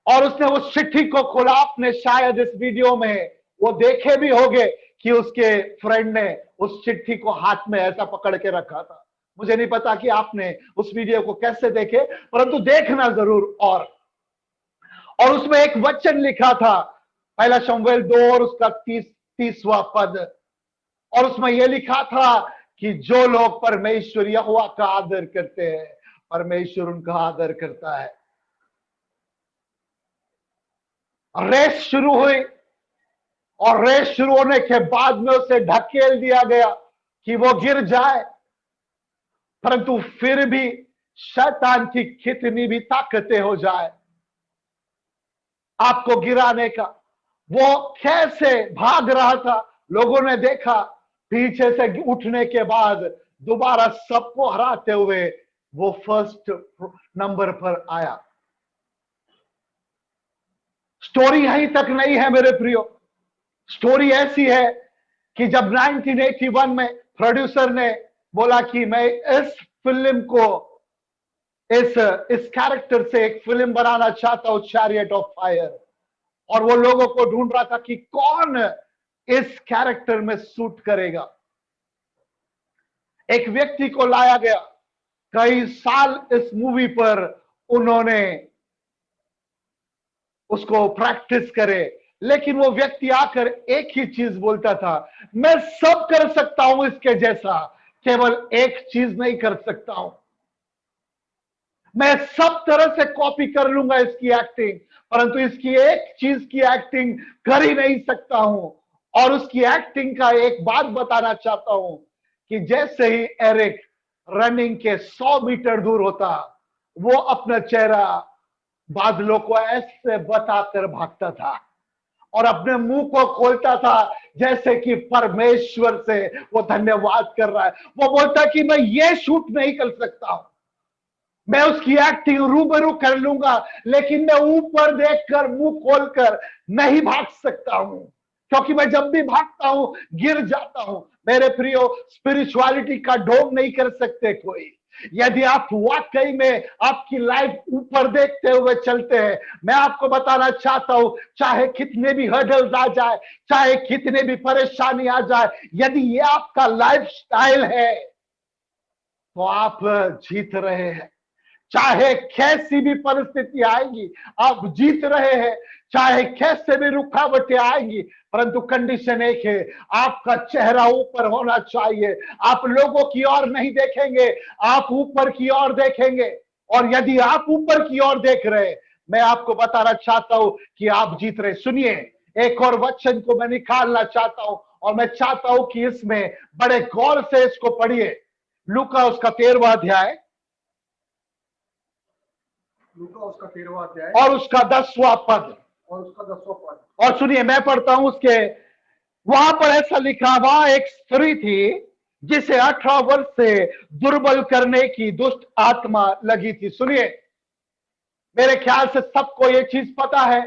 और उसने उस चिट्ठी को खोला। आपने शायद इस वीडियो में वो देखे भी होंगे कि उसके फ्रेंड ने उस चिट्ठी को हाथ में ऐसा पकड़ के रखा था। मुझे नहीं पता कि आपने उस वीडियो को कैसे देखे, परंतु देखना जरूर। और उसमें एक वचन लिखा था, पहला शमूएल 2 और उसका 30वां पद, और उसमें यह लिखा था कि जो लोग परमेश्वर यहोवा का आदर करते हैं, परमेश्वर उनका आदर करता है। रेस शुरू हुई और रेस शुरू होने के बाद में उसे ढकेल दिया गया कि वो गिर जाए, परंतु फिर भी शैतान की कितनी भी ताकतें हो जाए आपको गिराने का, वो कैसे भाग रहा था। लोगों ने देखा पीछे से उठने के बाद दोबारा सबको हराते हुए वो फर्स्ट नंबर पर आया। स्टोरी यहीं तक नहीं है मेरे प्रियो। स्टोरी ऐसी है कि जब 1981 में प्रोड्यूसर ने बोला कि मैं इस फिल्म को इस कैरेक्टर से एक फिल्म बनाना चाहता हूं, चैरियट ऑफ फायर, और वो लोगों को ढूंढ रहा था कि कौन इस कैरेक्टर में सूट करेगा। एक व्यक्ति को लाया गया, कई साल इस मूवी पर उन्होंने उसको प्रैक्टिस करे, लेकिन वो व्यक्ति आकर एक ही चीज बोलता था, मैं सब कर सकता हूं इसके जैसा, केवल एक चीज नहीं कर सकता हूं। मैं सब तरह से कॉपी कर लूंगा इसकी एक्टिंग, परंतु इसकी एक चीज की एक्टिंग कर ही नहीं सकता हूं। और उसकी एक्टिंग का एक बात बताना चाहता हूं कि जैसे ही एरिक रनिंग के 100 मीटर दूर होता, वो अपना चेहरा बादलों को ऐसे बताकर भागता था और अपने मुंह को खोलता था जैसे कि परमेश्वर से वो धन्यवाद कर रहा है। वो बोलता कि मैं ये शूट नहीं कर सकता हूं, मैं उसकी एक्टिंग रूबरू कर लूंगा, लेकिन मैं ऊपर देखकर मुंह खोलकर नहीं भाग सकता हूं, क्योंकि मैं जब भी भागता हूं गिर जाता हूं। मेरे प्रियो, स्पिरिचुअलिटी का ढोंग नहीं कर सकते कोई। यदि आप वाकई में आपकी लाइफ ऊपर देखते हुए चलते हैं, मैं आपको बताना चाहता हूं, चाहे कितने भी हर्डल्स आ जाए, चाहे कितने भी परेशानी आ जाए, यदि ये आपका लाइफ स्टाइल है तो आप जीत रहे हैं। चाहे कैसी भी परिस्थिति आएगी आप जीत रहे हैं, चाहे कैसे भी रुकावटें आएंगी, परंतु कंडीशन एक है, आपका चेहरा ऊपर होना चाहिए। आप लोगों की ओर नहीं देखेंगे, आप ऊपर की ओर देखेंगे। और यदि आप ऊपर की ओर देख रहे, मैं आपको बताना चाहता हूं कि आप जीत रहे। सुनिए, एक और वचन को मैं निकालना चाहता हूं और मैं चाहता हूं कि इसमें बड़े गौर से इसको पढ़िए। लूका उसका 13वां अध्याय उसका 13वां अध्याय और उसका 10वां पद। और उसका 10वां पद। और सुनिए, मैं पढ़ता हूं उसके, वहां पर ऐसा लिखा, वहां एक स्त्री थी जिसे 18 वर्ष से दुर्बल करने की दुष्ट आत्मा लगी थी। सुनिए, मेरे ख्याल से सबको ये चीज पता है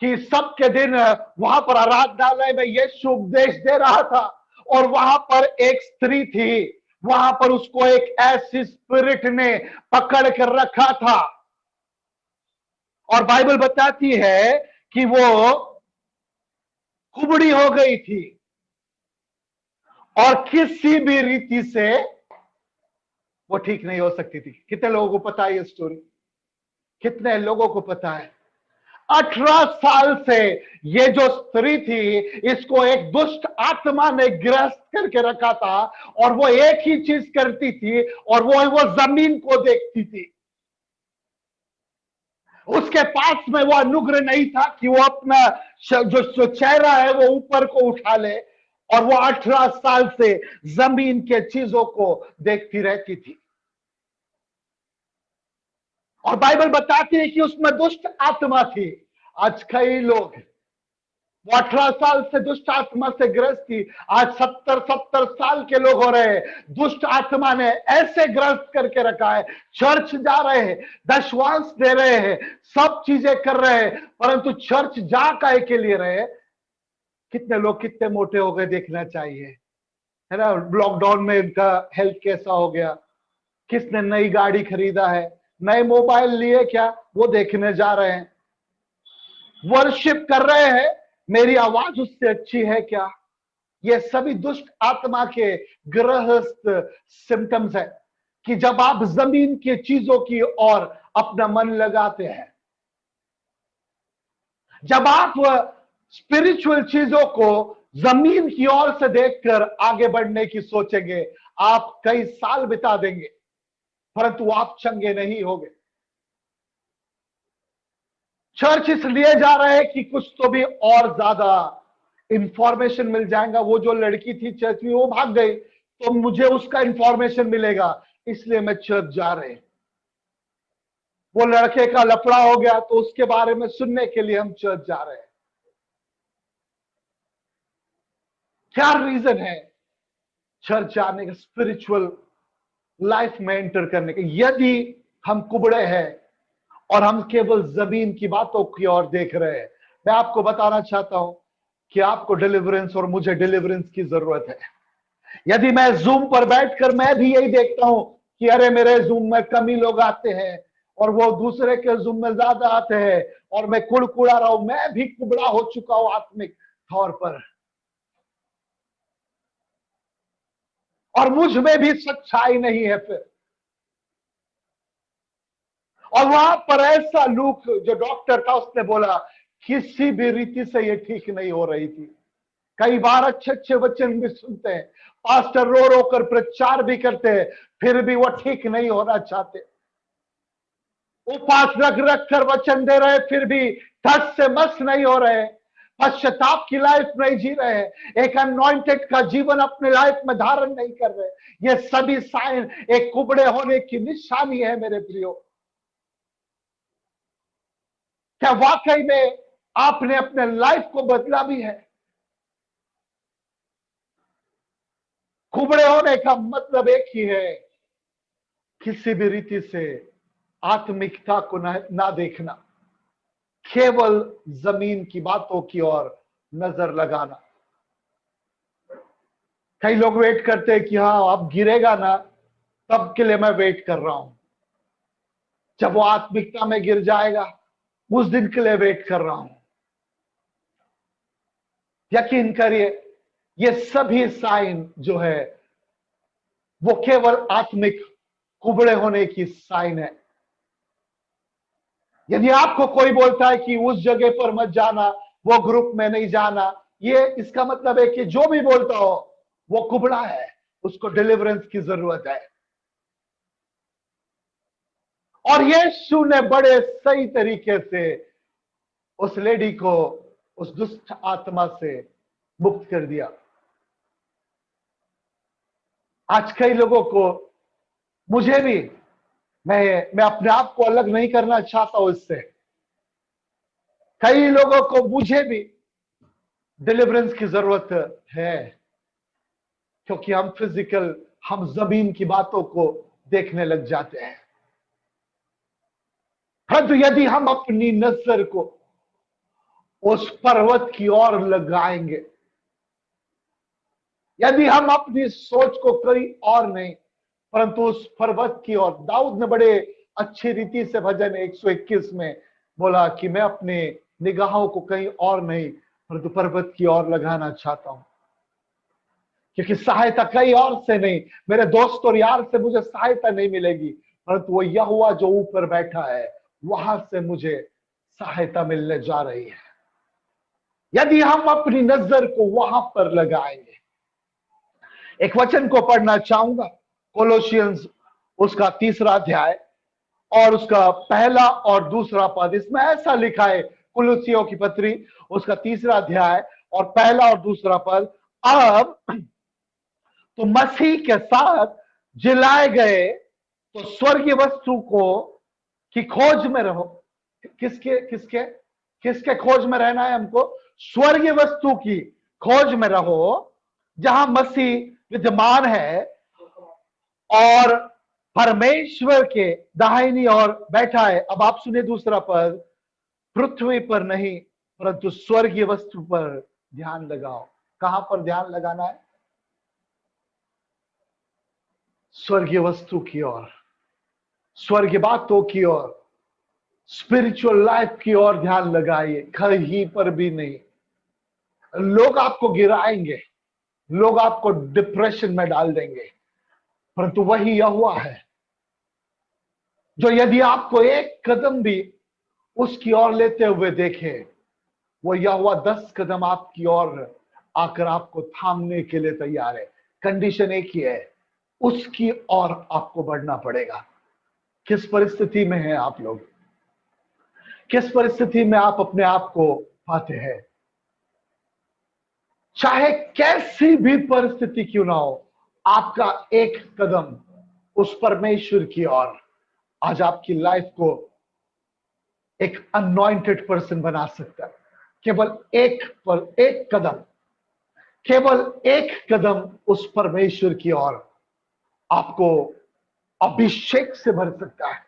कि सबके दिन वहां पर आराधनालय में यीशु उपदेश दे रहा था और वहां पर एक स्त्री थी, वहां पर उसको एक ऐसी स्पिरिट ने पकड़ कर रखा था और बाइबल बताती है कि वो कुबड़ी हो गई थी और किसी भी रीति से वो ठीक नहीं हो सकती थी। कितने लोगों को पता है ये स्टोरी? कितने लोगों को पता है? 18 साल से ये जो स्त्री थी, इसको एक दुष्ट आत्मा ने ग्रस्त करके रखा था और वो एक ही चीज करती थी और वो जमीन को देखती थी। उसके पास में वो अनुग्रह नहीं था कि वो अपना जो चेहरा है वो ऊपर को उठा ले, और वो 18 साल से जमीन के चीजों को देखती रहती थी। और बाइबल बताती है कि उसमें दुष्ट आत्मा थी। आज कई लोग, वो 18 साल से दुष्ट आत्मा से ग्रस्त थी, आज 70 साल के लोग हो रहे हैं। दुष्ट आत्मा ने ऐसे ग्रस्त करके रखा है, चर्च जा रहे हैं, दशवांश दे रहे हैं, सब चीजें कर रहे हैं, परंतु चर्च जा काहे के लिए रहे? कितने लोग कितने मोटे हो गए देखना चाहिए, है ना? लॉकडाउन में इनका हेल्थ कैसा हो गया, किसने नई गाड़ी खरीदा है, नए मोबाइल लिए क्या, वो देखने जा रहे हैं। वर्शिप कर रहे हैं, मेरी आवाज उससे अच्छी है क्या? ये सभी दुष्ट आत्मा के गृहस्थ सिम्टम्स है कि जब आप जमीन की चीजों की ओर अपना मन लगाते हैं, जब आप स्पिरिचुअल चीजों को जमीन की ओर से देखकर आगे बढ़ने की सोचेंगे, आप कई साल बिता देंगे परंतु आप चंगे नहीं होंगे। चर्च इसलिए जा रहे हैं कि कुछ तो भी और ज्यादा इंफॉर्मेशन मिल जाएगा। वो जो लड़की थी चर्च में, वो भाग गई तो मुझे उसका इंफॉर्मेशन मिलेगा, इसलिए मैं चर्च जा रहे। वो लड़के का लफड़ा हो गया तो उसके बारे में सुनने के लिए हम चर्च जा रहे हैं। क्या रीजन है चर्च जाने का, स्पिरिचुअल लाइफ में एंटर करने का? यदि हम कुबड़े हैं और हम केवल जमीन की बातों की ओर देख रहे हैं, मैं आपको बताना चाहता हूं कि आपको डिलीवरेंस और मुझे डिलीवरेंस की जरूरत है। यदि मैं जूम पर बैठकर मैं भी यही देखता हूं कि अरे मेरे जूम में कम ही लोग आते हैं और वो दूसरे के जूम में ज्यादा आते हैं और मैं कुड़कुड़ा रहा हूं, मैं भी कुबड़ा हो चुका हूं आत्मिक तौर पर, और मुझ में भी सच्चाई नहीं है फिर। और वहां पर ऐसा लूक जो डॉक्टर था, उसने बोला किसी भी रीति से ये ठीक नहीं हो रही थी। कई बार अच्छे अच्छे वचन भी सुनते हैं, पास्टर रो रो कर प्रचार भी करते हैं, फिर भी वो ठीक नहीं होना चाहते। उपवास रख रख कर वचन दे रहे, फिर भी ठस से मस नहीं हो रहे, पश्चाताप की लाइफ नहीं जी रहे, एक अनॉइंटेड का जीवन अपने लाइफ में धारण नहीं कर रहे। ये सभी साइन एक कुबड़े होने की निशानी है मेरे प्रियो। क्या वाकई में आपने अपने लाइफ को बदला भी है? कुबड़े होने का मतलब एक ही है, किसी भी रीति से आत्मिकता को ना देखना, केवल जमीन की बातों की ओर नजर लगाना। कई लोग वेट करते हैं कि हाँ अब गिरेगा ना, तब के लिए मैं वेट कर रहा हूं, जब वो आत्मिकता में गिर जाएगा उस दिन के लिए वेट कर रहा हूं। यकीन करिए, ये सभी साइन जो है वो केवल आत्मिक कुबड़े होने की साइन है। यदि आपको कोई बोलता है कि उस जगह पर मत जाना, वो ग्रुप में नहीं जाना, ये इसका मतलब है कि जो भी बोलता हो वो कुबड़ा है, उसको डिलीवरेंस की जरूरत है। और यीशु ने बड़े सही तरीके से उस लेडी को उस दुष्ट आत्मा से मुक्त कर दिया। आज कई लोगों को, मुझे भी, मैं अपने आप को अलग नहीं करना चाहता हूं इससे, कई लोगों को, मुझे भी डिलीवरेंस की जरूरत है, क्योंकि हम जमीन की बातों को देखने लग जाते हैं। परंतु यदि हम अपनी नजर को उस पर्वत की ओर लगाएंगे, यदि हम अपनी सोच को कहीं और नहीं परंतु उस पर्वत की ओर, दाऊद ने बड़े अच्छी रीति से भजन 121 में बोला कि मैं अपने निगाहों को कहीं और नहीं परंतु पर्वत की ओर लगाना चाहता हूं, क्योंकि सहायता कहीं और से नहीं, मेरे दोस्त और यार से मुझे सहायता नहीं मिलेगी, परंतु वो यहोवा जो ऊपर बैठा है वहां से मुझे सहायता मिलने जा रही है। यदि हम अपनी नजर को वहां पर लगाएंगे। एक वचन को पढ़ना चाहूंगा, कोलोसियंस उसका 3रा अध्याय और उसका पहला और दूसरा पद। इसमें ऐसा लिखा है, कुलुसियों की पत्री उसका 3रा अध्याय और पहला और दूसरा पद, अब तो मसीह के साथ जिलाए गए तो स्वर्गीय वस्तु को की खोज में रहो। किसके किसके किसके खोज में रहना है हमको? स्वर्गीय वस्तु की खोज में रहो, जहां मसीह विद्यमान है और परमेश्वर के दाहिनी ओर बैठा है। अब आप सुनिए दूसरा पद, पृथ्वी पर नहीं परंतु स्वर्गीय वस्तु पर ध्यान लगाओ। कहां पर ध्यान लगाना है? स्वर्गीय वस्तु की ओर, स्वर्गीय बातों की ओर, स्पिरिचुअल लाइफ की ओर ध्यान लगाइए, कहीं पर भी नहीं। लोग आपको गिराएंगे, लोग आपको डिप्रेशन में डाल देंगे, परंतु वही यहोवा है जो यदि आपको एक कदम भी उसकी ओर लेते हुए देखे, वो यहोवा 10 कदम आपकी ओर आकर आपको थामने के लिए तैयार है। कंडीशन एक ही है, उसकी ओर आपको बढ़ना पड़ेगा। किस परिस्थिति में हैं आप लोग? किस परिस्थिति में आप अपने आप को पाते हैं? चाहे कैसी भी परिस्थिति क्यों ना हो, आपका एक कदम उस परमेश्वर की ओर आज आपकी लाइफ को एक अनॉइंटेड पर्सन बना सकता है। केवल एक कदम, केवल एक कदम उस परमेश्वर की ओर आपको अभिषेक से भर सकता है।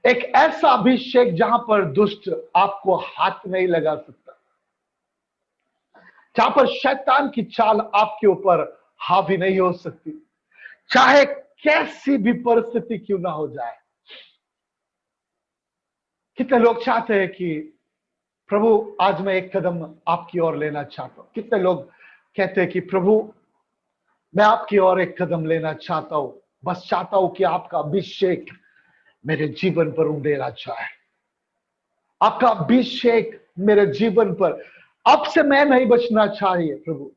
एक ऐसा अभिषेक जहां पर दुष्ट आपको हाथ नहीं लगा सकता, जहां पर शैतान की चाल आपके ऊपर हावी नहीं हो सकती, चाहे कैसी भी परिस्थिति क्यों ना हो जाए। कितने लोग चाहते हैं कि प्रभु आज मैं एक कदम आपकी ओर लेना चाहता हूं? कितने लोग कहते हैं कि प्रभु मैं आपकी ओर एक कदम लेना चाहता हूं, बस चाहता हूं कि आपका अभिषेक मेरे जीवन पर उंडेरा जाए, आपका अभिषेक मेरे जीवन पर। अब से मैं नहीं बचना चाहिए प्रभु,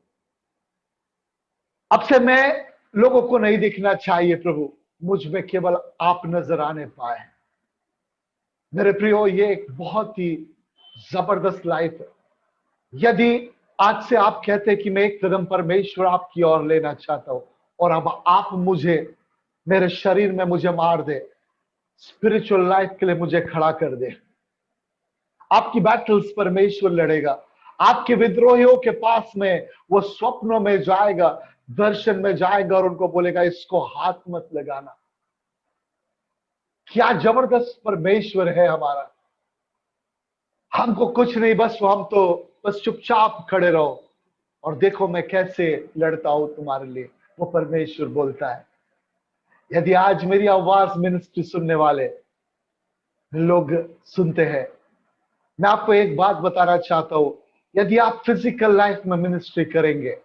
अब से मैं लोगों को नहीं दिखना चाहिए प्रभु, मुझ में केवल आप नजर आने पाए। मेरे प्रियो, ये एक बहुत ही जबरदस्त लाइफ है। यदि आज से आप कहते हैं कि मैं एक कदम परमेश्वर आपकी ओर लेना चाहता हूं और अब आप मुझे मेरे शरीर में मुझे मार दे, स्पिरिचुअल लाइफ के लिए मुझे खड़ा कर दे, आपकी बैटल्स परमेश्वर लड़ेगा। आपके विद्रोहियों के पास में वो स्वप्नों में जाएगा, दर्शन में जाएगा और उनको बोलेगा इसको हाथ मत लगाना। क्या जबरदस्त परमेश्वर है हमारा। हमको कुछ नहीं, बस हम तो बस चुपचाप खड़े रहो और देखो मैं कैसे लड़ता हूं तुम्हारे लिए, वो परमेश्वर बोलता है। यदि आज मेरी आवाज मिनिस्ट्री सुनने वाले लोग सुनते हैं, मैं आपको एक बात बताना चाहता हूं, यदि आप फिजिकल लाइफ में मिनिस्ट्री करेंगे,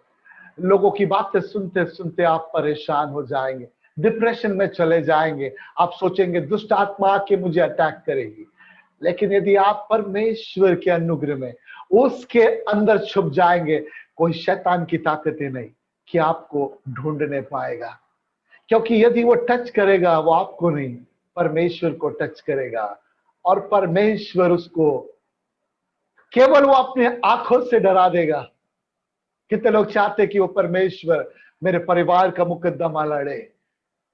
लोगों की बातें सुनते सुनते आप परेशान हो जाएंगे, डिप्रेशन में चले जाएंगे, आप सोचेंगे दुष्ट आत्मा आके मुझे अटैक करेगी। लेकिन यदि आप परमेश्वर के अनुग्रह में उसके अंदर छुप जाएंगे, कोई शैतान की ताकतें नहीं कि आपको ढूंढने पाएगा, क्योंकि यदि वो टच करेगा वो आपको नहीं, परमेश्वर को टच करेगा और परमेश्वर उसको केवल वो अपने आंखों से डरा देगा। कितने लोग चाहते कि वो परमेश्वर मेरे परिवार का मुकद्दमा लड़े,